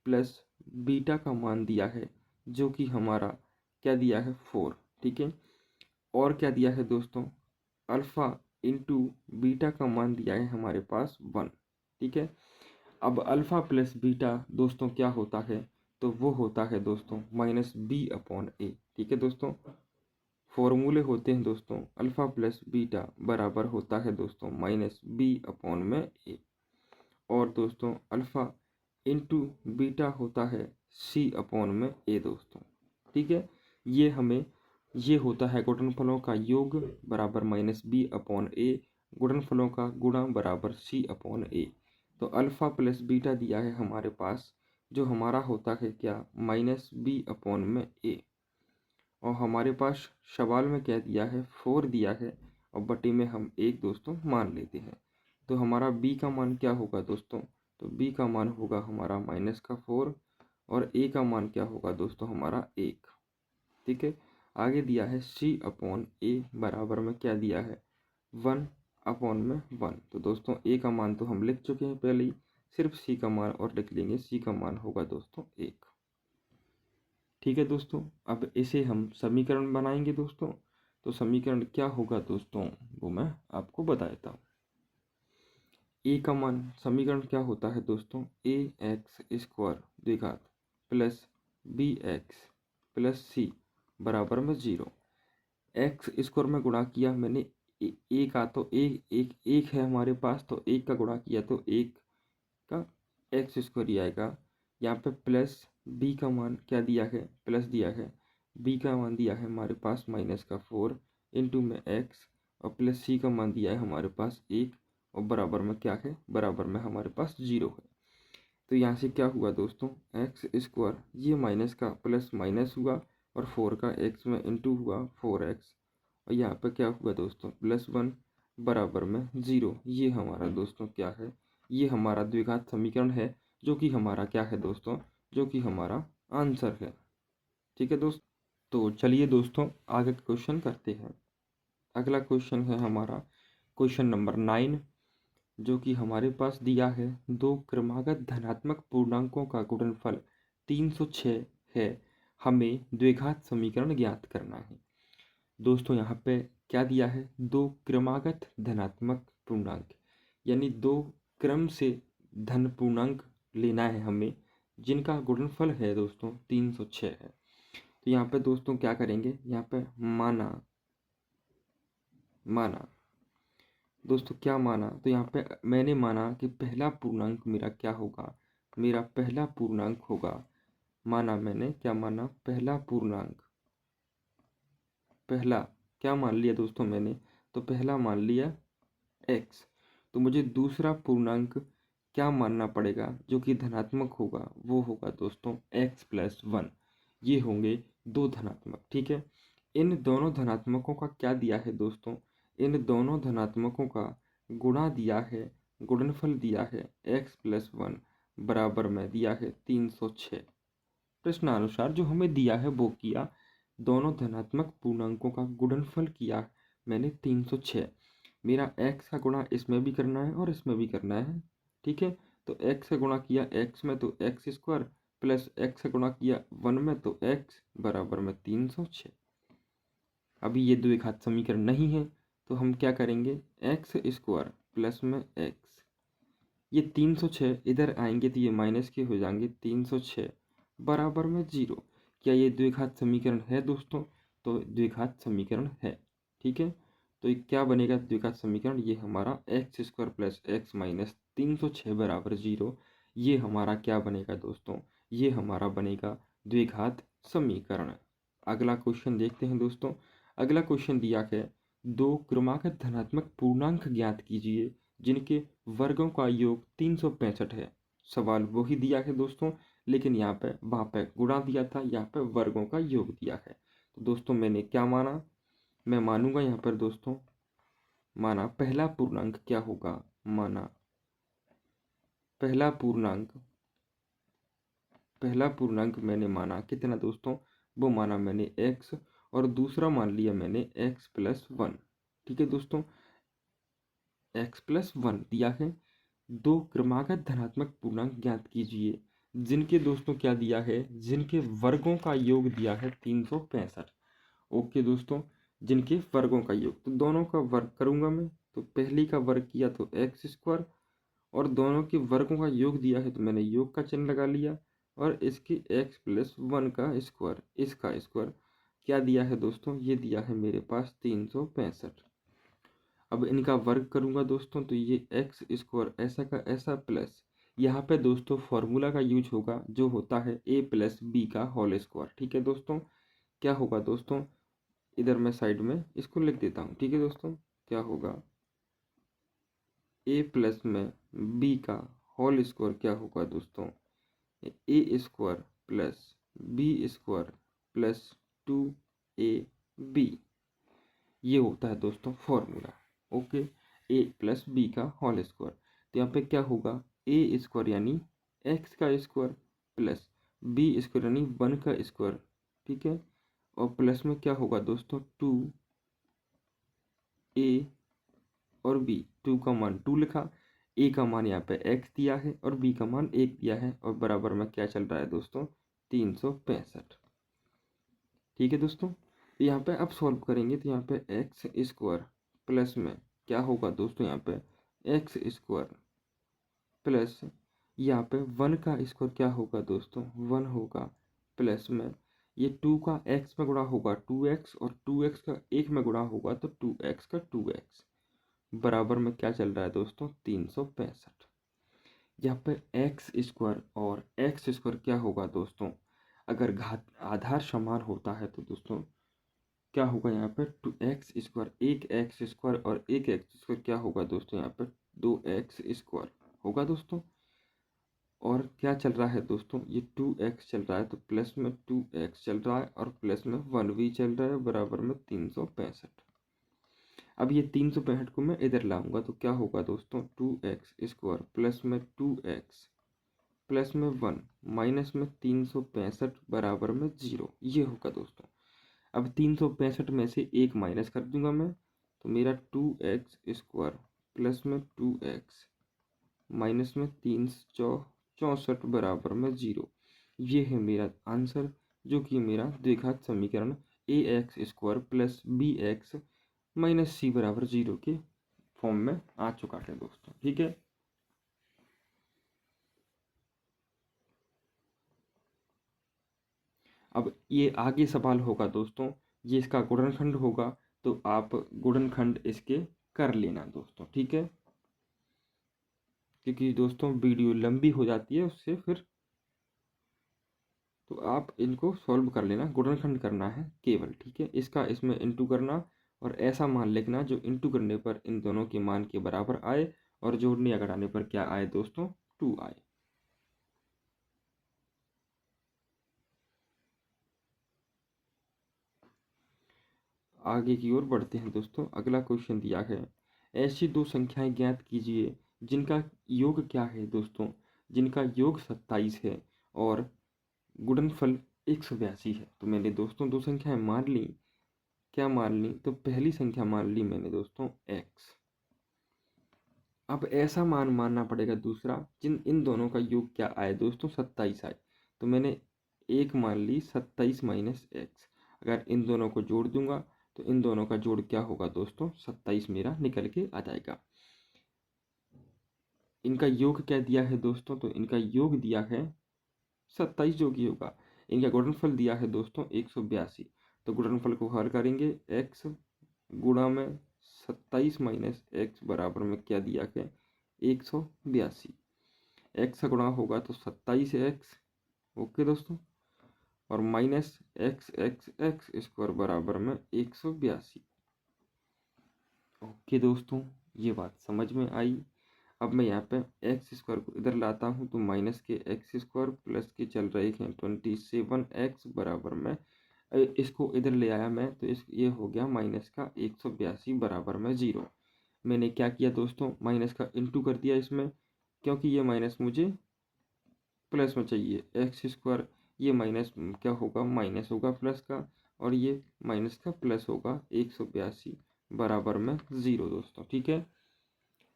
प्लस बीटा का मान दिया है, जो कि हमारा क्या दिया है 4, ठीक है। और क्या दिया है दोस्तों, अल्फ़ा इंटू बीटा का मान दिया है हमारे पास 1, ठीक है। अब अल्फ़ा प्लस बीटा दोस्तों क्या होता है, तो वो होता है दोस्तों -b/a, ठीक है दोस्तों। फॉर्मूले होते हैं दोस्तों, अल्फ़ा प्लस बीटा बराबर होता है दोस्तों -b/a, और दोस्तों अल्फ़ा इंटू बीटा होता है c/a दोस्तों, ठीक है। ये होता है गुणनफलों का योग बराबर -b/a, गुणनफलों का गुणा बराबर c/a। तो अल्फ़ा प्लस बीटा दिया है हमारे पास, जो हमारा होता है क्या -b/a, और हमारे पास सवाल में क्या दिया है 4 दिया है, और बटे में हम 1 दोस्तों मान लेते हैं। तो हमारा b का मान क्या होगा दोस्तों? तो b का मान होगा हमारा -4 और a का मान क्या होगा दोस्तों? हमारा 1। ठीक है, आगे दिया है c/a बराबर में क्या दिया है? 1/1। तो दोस्तों a का मान तो हम लिख चुके हैं पहले ही, सिर्फ c का मान और लिख लेंगे। c का मान होगा दोस्तों 1। ठीक है दोस्तों, अब इसे हम समीकरण बनाएंगे दोस्तों। तो समीकरण क्या होगा दोस्तों, वो मैं आपको बता देता हूँ। ए का मान, समीकरण क्या होता है दोस्तों? ax² द्विघात प्लस bx+c बराबर में 0। एक्स स्क्वायर में गुणा किया मैंने ए का, तो एक है हमारे पास, तो 1 का गुणा किया तो 1 का एक्स स्क्वायर ही आएगा। यहाँ पे प्लस बी का मान क्या दिया है? प्लस दिया है। बी का मान दिया है हमारे पास -4 इंटू में एक्स, और प्लस सी का मान दिया है हमारे पास 1, और बराबर में क्या है? बराबर में हमारे पास 0 है। तो यहाँ से क्या हुआ दोस्तों? एक्स स्क्वायर, ये माइनस का प्लस माइनस हुआ, और 4 का एक्स में इंटू हुआ 4x, और यहाँ पे क्या हुआ दोस्तों? +1 बराबर में 0। ये हमारा दोस्तों क्या है? ये हमारा द्विघात समीकरण है, जो कि हमारा क्या है दोस्तों? जो कि हमारा आंसर है। ठीक है दोस्त, तो चलिए दोस्तों आगे क्वेश्चन करते हैं। अगला क्वेश्चन है हमारा क्वेश्चन नंबर 9, जो कि हमारे पास दिया है 2 क्रमागत धनात्मक पूर्णांकों का गुणनफल 306 है, हमें द्विघात समीकरण ज्ञात करना है। दोस्तों यहाँ पे क्या दिया है? 2 क्रमागत धनात्मक पूर्णांक, यानी 2 क्रम से धन पूर्णांक लेना है हमें, जिनका गुणनफल है दोस्तों 306 है। तो यहाँ पे दोस्तों क्या करेंगे? यहाँ पे माना दोस्तों, क्या माना? तो यहाँ पे मैंने माना कि पहला पूर्णांक मेरा क्या होगा? मेरा पहला पूर्णांक होगा, माना मैंने, क्या माना? पहला पूर्णांक, पहला क्या मान लिया दोस्तों मैंने? तो पहला मान लिया x। तो मुझे दूसरा पूर्णांक क्या मानना पड़ेगा जो कि धनात्मक होगा? वो होगा दोस्तों x+1। ये होंगे 2 धनात्मक। ठीक है, इन दोनों धनात्मकों का क्या दिया है दोस्तों? इन दोनों धनात्मकों का गुणा दिया है, गुणनफल दिया है x+1 बराबर में दिया है 306। प्रश्नानुसार जो हमें दिया है वो किया, दोनों धनात्मक पूर्णांकों का गुणनफल किया मैंने 306। मेरा x का गुणा इसमें भी करना है और इसमें भी करना है। ठीक है, तो x का गुणा किया x में तो x² प्लस x का गुणा किया 1 में तो x बराबर में 306। अभी ये द्विघात समीकरण नहीं है, तो हम क्या करेंगे? x² प्लस में x, ये 306 इधर आएंगे तो ये माइनस के हो जाएंगे, 306 बराबर में 0। क्या ये द्विघात समीकरण है दोस्तों? तो द्विघात समीकरण है। ठीक है, तो ये क्या बनेगा द्विघात समीकरण? ये हमारा x² प्लस x माइनस 306 बराबर 0, ये हमारा क्या बनेगा दोस्तों? ये हमारा बनेगा द्विघात समीकरण। अगला क्वेश्चन देखते हैं दोस्तों। अगला क्वेश्चन दिया है 2 क्रमागत धनात्मक पूर्णांक ज्ञात कीजिए जिनके वर्गों का योग 365 है। सवाल वही दिया है दोस्तों, लेकिन यहाँ पे वहाँ पे गुणा दिया था, यहाँ पे वर्गों का योग दिया है। तो दोस्तों मैंने क्या माना? मैं मानूंगा यहाँ पर दोस्तों, माना पहला पूर्णांक क्या होगा? माना पहला पूर्णांक मैंने माना कितना दोस्तों? वो माना मैंने x, और दूसरा मान लिया मैंने x+1। ठीक है दोस्तों, x+1 दिया है। 2 क्रमागत धनात्मक पूर्णांक ज्ञात कीजिए जिनके दोस्तों क्या दिया है? जिनके वर्गों का योग दिया है 365। ओके दोस्तों, जिनके वर्गों का योग, तो दोनों का वर्ग करूंगा मैं। तो पहली का वर्ग किया तो x², और दोनों के वर्गों का योग दिया है तो मैंने योग का चिन्ह लगा लिया, और इसकी x+1 का स्क्वायर, इसका स्क्वायर क्या दिया है दोस्तों? ये दिया है मेरे पास 365। अब इनका वर्ग करूंगा दोस्तों, तो ये x² ऐसा का ऐसा प्लस, यहाँ पे दोस्तों फॉर्मूला का यूज होगा जो होता है a+b का होल स्क्वायर। ठीक है दोस्तों, क्या होगा दोस्तों? इधर मैं साइड में इसको लिख देता हूँ। ठीक है दोस्तों, क्या होगा? a+ में b का होल स्क्वायर क्या होगा दोस्तों? a² plus b² plus 2ab। ये होता है दोस्तों फॉर्मूला। ओके, ए प्लस बी का होल स्क्वायर। तो यहाँ पे क्या होगा, ए स्क्वायर यानी एक्स का स्क्वायर प्लस बी स्क्वायर यानी 1 का स्क्वायर, ठीक है। और प्लस में क्या होगा दोस्तों, 2a और b। 2 का मान 2 लिखा, a का मान यहाँ पे x दिया है और b का मान 1 दिया है, और बराबर में क्या चल रहा है दोस्तों, 365। ठीक है दोस्तों। तो यहाँ पे अब सॉल्व करेंगे तो यहाँ पे एक्स स्क्वायर प्लस में क्या होगा दोस्तों, यहाँ पे एक्स स्क्वायर प्लस यहाँ पे 1 का स्क्वायर क्या होगा दोस्तों, 1 होगा, प्लस में ये 2 का x में गुणा होगा 2x, और 2x का 1 में गुणा होगा तो 2x का 2x, बराबर में क्या चल रहा है दोस्तों, 365। यहाँ पे एक्स स्क्वायर और एक्स स्क्वायर क्या होगा दोस्तों, अगर घात आधार समान होता है तो दोस्तों क्या होगा, यहाँ पे 2x स्क्वायर, एक एक्स स्क्वायर और एक एक्स स्क्वायर क्या होगा दोस्तों, यहाँ पे 2x स्क्वायर होगा दोस्तों। और क्या चल रहा है दोस्तों, ये 2x चल रहा है तो प्लस में 2x चल रहा है और प्लस में 1 भी चल रहा है, बराबर में 365। अब ये 365 को मैं इधर लाऊंगा तो क्या होगा दोस्तों, 2x स्क्वायर प्लस में 2x प्लस में 1 माइनस में 365 बराबर में 0, ये होगा दोस्तों। अब 365 में से एक माइनस कर दूंगा मैं, तो मेरा 2x स्क्वायर प्लस में 2x माइनस में 364 बराबर में 0, ये है मेरा आंसर, जो कि मेरा द्विघात समीकरण A X square plus B X minus C बराबर 0 के फॉर्म में आ चुका है दोस्तों। ठीक है, अब ये आगे सवाल होगा दोस्तों, ये इसका गुणनखंड होगा, तो आप गुणनखंड इसके कर लेना दोस्तों। ठीक है, क्योंकि दोस्तों वीडियो लंबी हो जाती है उससे फिर, तो आप इनको सॉल्व कर लेना, गुणनखंड करना है केवल। ठीक है, इसका इसमें इंटू करना और ऐसा मान लिखना जो इंटू करने पर इन दोनों के मान के बराबर आए, और जोड़ने या घटाने पर क्या आए दोस्तों, 2 आए। आगे की ओर बढ़ते हैं दोस्तों। अगला क्वेश्चन दिया है, ऐसी दो संख्याएं ज्ञात कीजिए जिनका योग क्या है दोस्तों, जिनका योग 27 है और गुणनफल 182 है। तो मैंने दोस्तों दो संख्याएं मान ली, क्या मान ली, तो पहली संख्या मान ली मैंने दोस्तों x। अब ऐसा मान मानना पड़ेगा दूसरा जिन इन दोनों का योग क्या आए दोस्तों, 27 आए। तो मैंने एक मान ली 27 माइनस एक्स, अगर इन दोनों को जोड़ दूंगा तो इन दोनों का जोड़ क्या होगा दोस्तों, 27 मेरा निकल के आ जाएगा। इनका योग क्या दिया है दोस्तों, तो इनका योग दिया है 27 जो कि होगा। इनका गुणनफल दिया है दोस्तों 182, तो गुणनफल को हल करेंगे, x गुणा में 27 माइनस एक्स बराबर में क्या दिया है, 182। एक्स का गुणा होगा तो 27x, ओके दोस्तों, और minus x x x square बराबर में 182। ओके दोस्तों, ये बात समझ में आई। अब मैं यहाँ पे एक्स स्क्वायर को इधर लाता हूँ तो माइनस के एक्स स्क्वायर प्लस के चल रहे हैं 27x बराबर में, इसको इधर ले आया मैं तो इस ये हो गया माइनस का 182 बराबर में 0। मैंने क्या किया दोस्तों, माइनस का इंटू कर दिया इसमें, क्योंकि ये माइनस मुझे प्लस में चाहिए। एक्स स्क्वायर ये माइनस क्या होगा, माइनस होगा प्लस का, और ये माइनस का प्लस होगा 182 बराबर में 0 दोस्तों। ठीक है,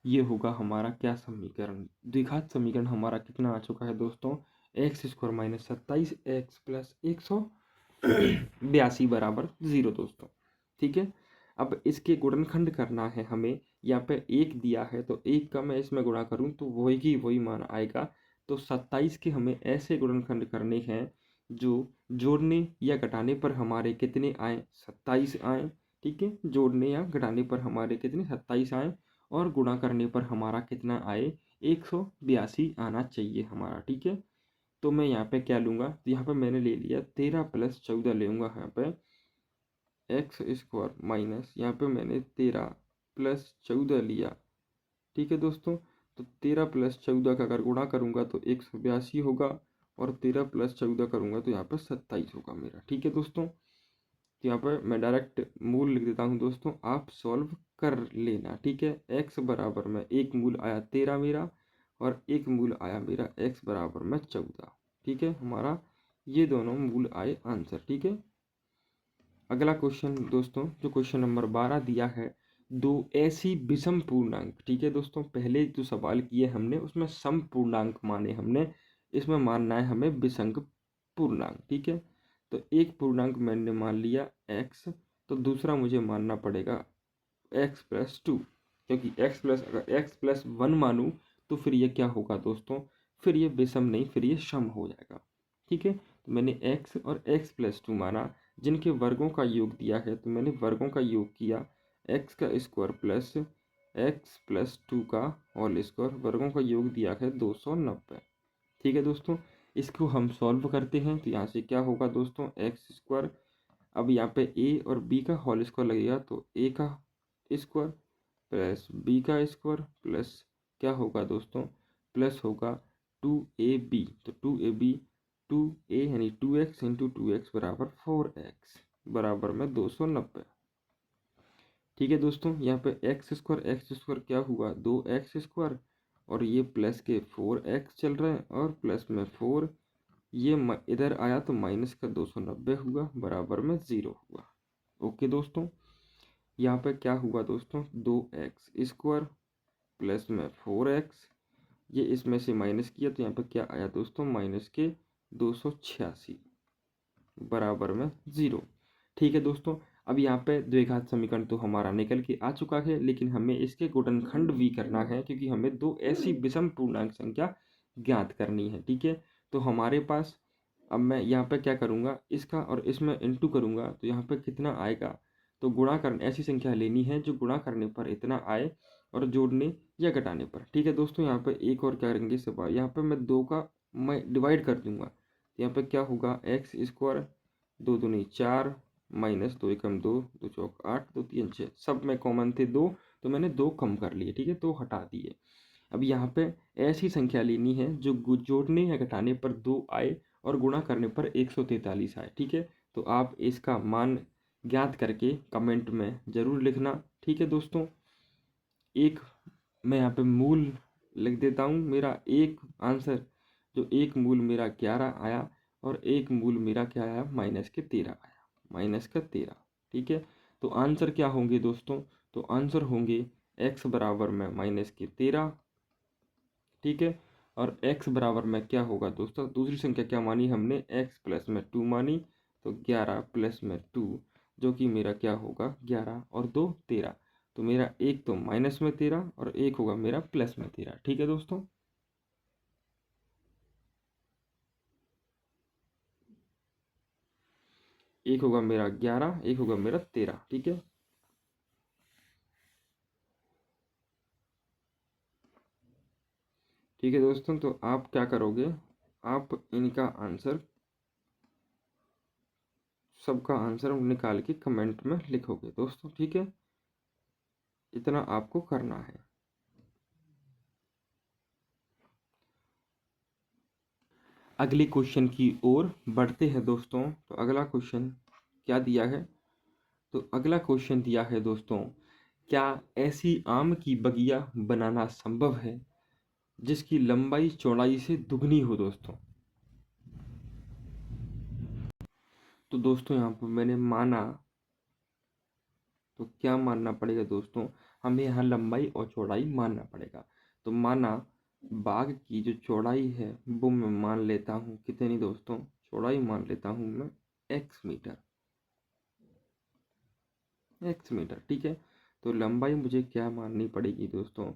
ये होगा हमारा क्या समीकरण, द्विघात समीकरण हमारा कितना आ चुका है दोस्तों, x square minus 27x plus 182 बराबर 0 दोस्तों। ठीक है, अब इसके गुणनखंड करना है हमें, यहाँ पे एक दिया है तो एक का मैं इसमें गुणा करूँ तो वही मान आएगा। तो 27 के हमें ऐसे गुणनखंड करने हैं जो जोड़ने या घटाने पर हमारे कितने आए, 27 आए। ठीक है, जोड़ने या घटाने पर हमारे कितने 27 आए, और गुणा करने पर हमारा कितना आए, 182 आना चाहिए हमारा। ठीक है, तो मैं यहाँ पे क्या लूँगा, तो यहाँ पे मैंने ले लिया 13 प्लस 14 लूँगा यहाँ पे एक्स स्क्वायर माइनस, यहाँ पे मैंने 13 प्लस 14 लिया। ठीक है दोस्तों, तो 13 प्लस 14 का अगर गुणा करूँगा तो 182 होगा, और 13 प्लस 14 करूँगा तो यहाँ पर 27 होगा मेरा। ठीक है दोस्तों, तो यहाँ पर मैं डायरेक्ट मूल लिख देता हूँ दोस्तों, आप सॉल्व कर लेना, ठीक है। x बराबर में एक मूल आया 13 मेरा, और एक मूल आया मेरा x बराबर में 14, ठीक है। हमारा ये दोनों मूल आए आंसर, ठीक है। अगला क्वेश्चन दोस्तों, जो क्वेश्चन नंबर 12 दिया है, दो ऐसी विषम पूर्णांक, ठीक है दोस्तों। पहले जो सवाल किए हमने उसमें सम पूर्णांक माने हमने, इसमें मानना है हमें विषम पूर्णांक, ठीक है। तो एक पूर्णांक मैंने मान लिया x, तो दूसरा मुझे मानना पड़ेगा x+2, क्योंकि अगर x+1 मानूँ तो फिर ये क्या होगा दोस्तों, फिर ये विषम नहीं, फिर ये सम हो जाएगा, ठीक है। तो मैंने x और x+2 माना, जिनके वर्गों का योग दिया है तो मैंने वर्गों का योग किया, x का स्क्वायर प्लस x+2 का होल स्क्वायर, वर्गों का योग दिया है 290, ठीक है दोस्तों। इसको हम सॉल्व करते हैं तो यहाँ से क्या होगा दोस्तों, x², अब यहाँ पे a और b का होल स्क्वायर लगेगा, तो a का स्क्वायर प्लस b का स्क्वायर प्लस क्या होगा दोस्तों, प्लस होगा 2ab, तो 2ab 2a यानी 2x इंटू 2x बराबर 4x बराबर में 290, ठीक है दोस्तों। यहाँ पे x² क्या हुआ 2x², और ये प्लस के 4x चल रहे हैं, और प्लस में 4, ये इधर आया तो माइनस का 290 हुआ, बराबर में 0 हुआ। ओके दोस्तों, यहाँ पे क्या हुआ दोस्तों, 2x² प्लस में 4x, ये इसमें से माइनस किया तो यहाँ पे क्या आया दोस्तों, माइनस के 286 बराबर में 0, ठीक है दोस्तों। अब यहाँ पे द्विघात समीकरण तो हमारा निकल के आ चुका है, लेकिन हमें इसके गुणनखंड भी करना है, क्योंकि हमें दो ऐसी विषम पूर्णांक संख्या ज्ञात करनी है, ठीक है। तो हमारे पास, अब मैं यहाँ पे क्या करूँगा, इसका और इसमें इंटू करूँगा तो यहाँ पे कितना आएगा, तो गुणा कर ऐसी संख्या लेनी है जो गुणा करने पर इतना आए और जोड़ने या घटाने पर, ठीक है दोस्तों। यहाँ पे एक और क्या करेंगे सवाल, यहाँ पे मैं दो का मैं डिवाइड कर दूंगा, यहाँ पे क्या होगा x², 2 दूनी 4 माइनस 2 एकम 2, 2 चौक 8, 2 3 6, सब में कॉमन थे 2, तो मैंने 2 कम कर लिए, ठीक है, तो हटा दिए। अब यहाँ पे ऐसी संख्या लेनी है जो जोड़ने या घटाने पर 2 आए और गुणा करने पर 143 आए, ठीक है। तो आप इसका मान ज्ञात करके कमेंट में ज़रूर लिखना, ठीक है दोस्तों। एक मैं यहाँ पे मूल लिख देता हूँ, मेरा एक आंसर, जो एक मूल मेरा 11 आया, और एक मूल मेरा क्या आया, माइनस के 13 आया, माइनस का 13, ठीक है। तो आंसर क्या होंगे दोस्तों, तो आंसर होंगे x बराबर में माइनस के 13, ठीक है। और x बराबर में क्या होगा दोस्तों, दूसरी संख्या क्या मानी हमने, x प्लस में 2 मानी, तो 11 प्लस में 2, जो कि मेरा क्या होगा 11 और 2 13, तो मेरा एक तो माइनस में 13 और एक होगा मेरा प्लस में 13, ठीक है दोस्तों। एक होगा मेरा 11, एक होगा मेरा 13, ठीक है। ठीक है दोस्तों, तो आप क्या करोगे, आप इनका आंसर, सबका आंसर निकाल के कमेंट में लिखोगे दोस्तों, ठीक है। इतना आपको करना है। अगले क्वेश्चन की ओर बढ़ते हैं दोस्तों। तो अगला क्वेश्चन क्या दिया है, तो अगला क्वेश्चन दिया है दोस्तों, क्या ऐसी आम की बगिया बनाना संभव है जिसकी लंबाई चौड़ाई से दुगनी हो दोस्तों। तो दोस्तों यहाँ पर मैंने माना, तो क्या मानना पड़ेगा दोस्तों, हमें यहाँ लंबाई और चौड़ाई मानना पड़ेगा। तो माना बाग की जो चौड़ाई है वो मैं मान लेता हूँ कितनी दोस्तों, चौड़ाई मान लेता हूँ मैं x मीटर, ठीक है। तो लंबाई मुझे क्या माननी पड़ेगी दोस्तों,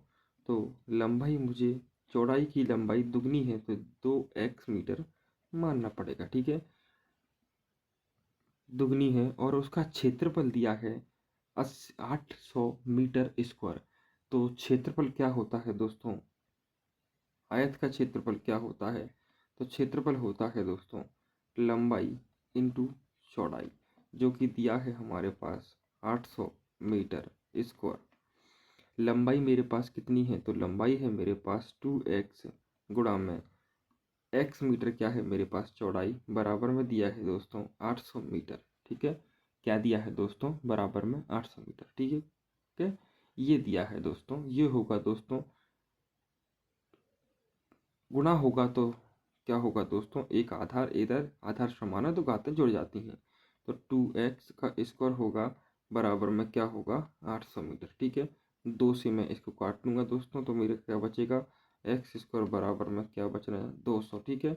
तो लंबाई मुझे, चौड़ाई की लंबाई दुगनी है तो 2x मीटर मानना पड़ेगा, ठीक है, दुगनी है। और उसका क्षेत्रफल दिया है 800 मीटर स्क्वायर। तो क्षेत्रफल क्या होता है दोस्तों, आयत का क्षेत्रफल क्या होता है, तो क्षेत्रफल होता है दोस्तों लंबाई इंटू चौड़ाई, जो कि दिया है हमारे पास 800 मीटर स्क्वायर। लंबाई मेरे पास कितनी है, तो लंबाई है मेरे पास 2x गुणा में x मीटर क्या है मेरे पास चौड़ाई, बराबर में दिया है दोस्तों 800 मीटर, ठीक है। क्या दिया है दोस्तों, बराबर में 800 मीटर। ठीक है, ओके, ये दिया है दोस्तों। ये होगा दोस्तों, गुणा होगा तो क्या होगा दोस्तों, एक आधार इधर, आधार समान है तो घातें जुड़ जाती हैं, तो 2x का स्क्वायर होगा बराबर में क्या होगा 800 मीटर। ठीक है, 2 से मैं इसको काट लूँगा दोस्तों, तो मेरे क्या बचेगा, एक्स स्क्वायर बराबर में क्या बच रहा है 200। ठीक है,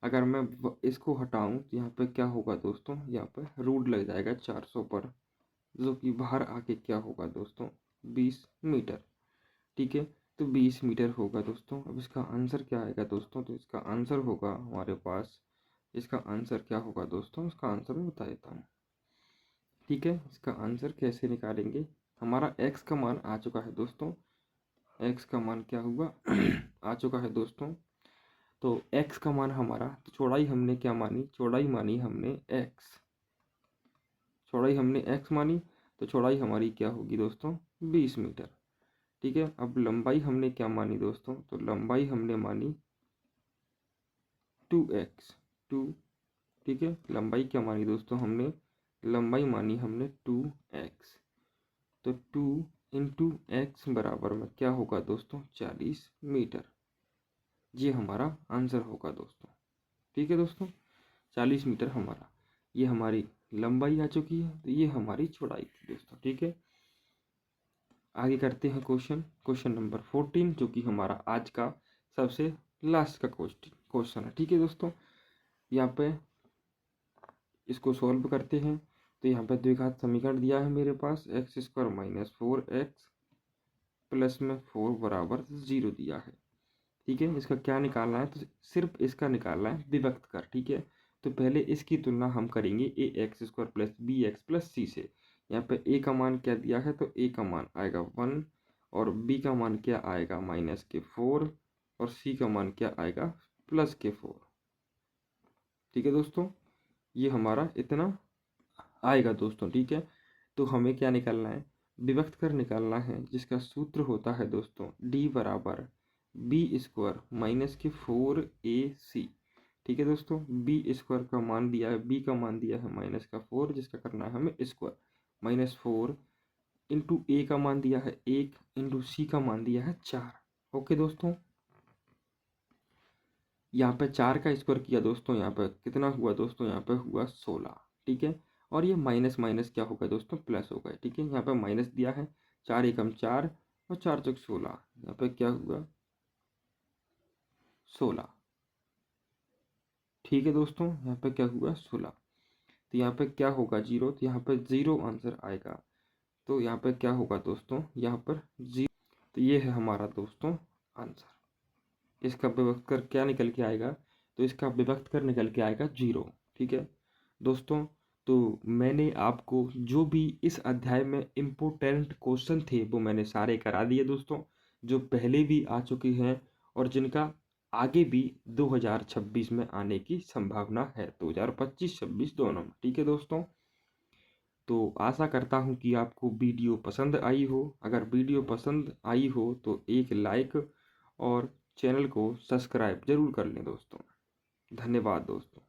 अगर मैं इसको हटाऊं तो यहाँ पे क्या होगा दोस्तों, यहाँ पे रूट लग जाएगा 400 पर, जो कि बाहर आके क्या होगा दोस्तों 20 मीटर। ठीक है, तो 20 मीटर होगा दोस्तों। अब इसका आंसर क्या आएगा दोस्तों, तो इसका आंसर होगा हमारे पास, इसका आंसर क्या होगा दोस्तों, इसका आंसर मैं बता देता हूँ। ठीक है, इसका आंसर कैसे निकालेंगे, हमारा x का मान आ चुका है दोस्तों, x का मान क्या हुआ आ चुका है दोस्तों। तो x का मान हमारा, तो चौड़ाई हमने क्या मानी, चौड़ाई मानी हमने x, चौड़ाई हमने x मानी, तो चौड़ाई हमारी क्या होगी दोस्तों 20 मीटर। ठीक है, अब लंबाई हमने क्या मानी दोस्तों, तो लंबाई हमने मानी 2x 2। ठीक है, लंबाई क्या मानी दोस्तों हमने, लंबाई मानी हमने 2x, तो 2 इंटू एक्स बराबर में क्या होगा दोस्तों 40 मीटर। ये हमारा आंसर होगा दोस्तों। ठीक है दोस्तों, 40 मीटर हमारा, ये हमारी लंबाई आ चुकी है, तो ये हमारी चौड़ाई थी दोस्तों। ठीक है, आगे करते हैं क्वेश्चन नंबर 14, जो कि हमारा आज का सबसे लास्ट का क्वेश्चन है। ठीक है दोस्तों, यहाँ पे इसको सॉल्व करते हैं। तो यहाँ पे द्विघात समीकरण दिया है मेरे पास, X square minus 4x plus में 4 बराबर 0 दिया है। ठीक है, इसका क्या निकालना है, तो सिर्फ इसका निकालना है विभक्त कर। ठीक है, तो पहले इसकी तुलना हम करेंगे A X square plus B X plus C से। यहाँ पे ए का मान क्या दिया है, तो ए का मान आएगा 1, और बी का मान क्या आएगा -4, और सी का मान क्या आएगा +4। ठीक है दोस्तों, ये हमारा इतना आएगा दोस्तों। ठीक है, तो हमें क्या निकालना है, विभक्त कर निकालना है, जिसका सूत्र होता है दोस्तों d बराबर बी स्क्वायर -4ac। ठीक है दोस्तों, बी स्क्वायर का मान दिया है, बी का मान दिया है -4, जिसका करना है हमें स्क्वायर, -4 इंटू ए का मान दिया है 1, इंटू सी का मान दिया है 4। ओके दोस्तों, यहाँ पे 4 का स्क्वायर किया दोस्तों, यहाँ पे कितना हुआ दोस्तों, यहाँ पे हुआ 16। ठीक है, और ये माइनस माइनस क्या होगा दोस्तों, प्लस हो गया। ठीक है, यहाँ पे माइनस दिया है, 4 एकम 4 और 4 चौक 16, यहाँ पे क्या हुआ 16। ठीक है दोस्तों, यहाँ पे क्या हुआ 16, तो यहाँ पे क्या होगा 0, तो यहाँ पे 0 आंसर आएगा। तो यहाँ पे क्या होगा दोस्तों, यहाँ पर 0, तो ये है हमारा दोस्तों आंसर। इसका विभक्त कर क्या निकल के आएगा, तो इसका विभक्त कर निकल के आएगा 0। ठीक है दोस्तों, तो मैंने आपको जो भी इस अध्याय में इम्पोर्टेंट क्वेश्चन थे वो मैंने सारे करा दिए दोस्तों, जो पहले भी आ चुके हैं और जिनका आगे भी 2026 में आने की संभावना है, 2025-26 दोनों में। ठीक है दोस्तों, तो आशा करता हूँ कि आपको वीडियो पसंद आई हो। अगर वीडियो पसंद आई हो तो एक लाइक और चैनल को सब्सक्राइब जरूर कर लें दोस्तों। धन्यवाद दोस्तों।